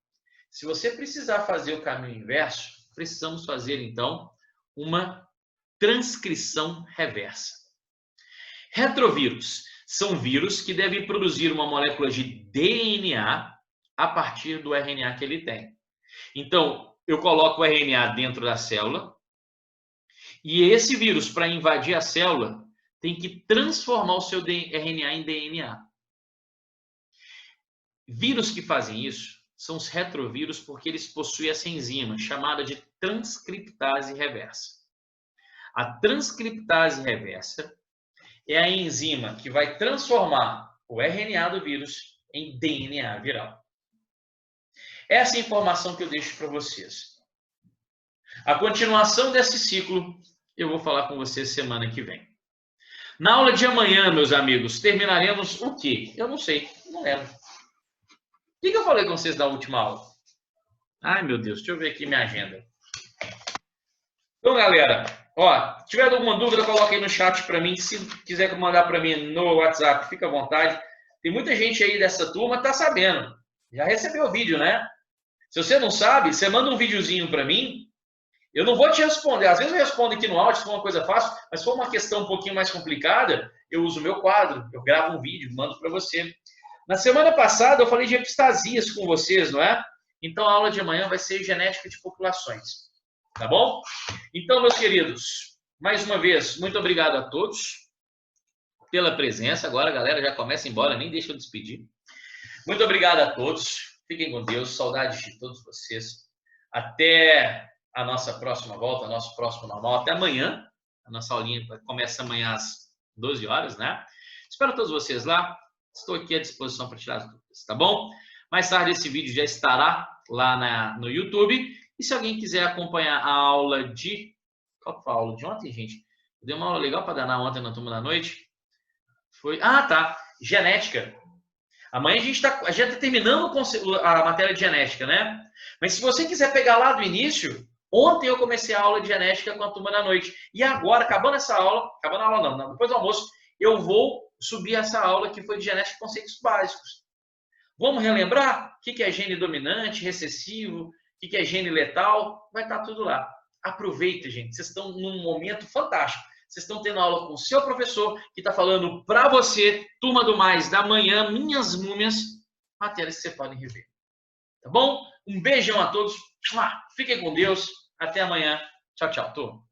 se você precisar fazer o caminho inverso, precisamos fazer então uma transcrição reversa. Retrovírus são vírus que devem produzir uma molécula de DNA a partir do RNA que ele tem. Então, eu coloco o RNA dentro da célula E esse vírus, para invadir a célula, tem que transformar o seu RNA em DNA. Vírus que fazem isso são os retrovírus, porque eles possuem essa enzima chamada de transcriptase reversa. A transcriptase reversa é a enzima que vai transformar o RNA do vírus em DNA viral. Essa é a informação que eu deixo para vocês. A continuação desse ciclo eu vou falar com vocês semana que vem. Na aula de amanhã, meus amigos, terminaremos o quê? Eu não sei, não lembro. O que eu falei com vocês da última aula? Ai, meu Deus, deixa eu ver aqui minha agenda. Então, galera, ó, se tiver alguma dúvida, coloca aí no chat para mim. Se quiser mandar para mim no WhatsApp, fica à vontade. Tem muita gente aí dessa turma que tá sabendo. Já recebeu o vídeo, né? Se você não sabe, você manda um videozinho para mim. Eu não vou te responder. Às vezes eu respondo aqui no áudio, se for uma coisa fácil, mas se for uma questão um pouquinho mais complicada, eu uso o meu quadro, eu gravo um vídeo, mando para você. Na semana passada eu falei de epistasias com vocês, não é? Então a aula de amanhã vai ser genética de populações. Tá bom? Então, meus queridos, mais uma vez, muito obrigado a todos pela presença. Agora a galera já começa embora, nem deixa eu despedir. Muito obrigado a todos. Fiquem com Deus. Saudades de todos vocês. Até a nossa próxima volta, nosso próximo normal. Até amanhã. A nossa aulinha começa amanhã às 12 horas, né? Espero todos vocês lá. Estou aqui à disposição para tirar as dúvidas, tá bom? Mais tarde esse vídeo já estará lá no YouTube. E se alguém quiser acompanhar a aula de... Qual foi a aula de ontem, gente? Eu dei uma aula legal para danar ontem na turma da noite. Foi... Ah, tá. Genética. Amanhã a gente está terminando a matéria de genética, né? Mas se você quiser pegar lá do início, ontem eu comecei a aula de genética com a turma da noite. E agora, acabando essa aula, acabando a aula não, depois do almoço, eu vou subir essa aula que foi de genética e conceitos básicos. Vamos relembrar o que é gene dominante, recessivo, o que é gene letal? Vai estar tudo lá. Aproveita, gente. Vocês estão num momento fantástico. Vocês estão tendo aula com o seu professor que está falando para você, turma do mais da manhã, minhas múmias, matérias que você podem rever. Tá bom? Um beijão a todos. Fiquem com Deus. Até amanhã. Tchau, tchau, turma.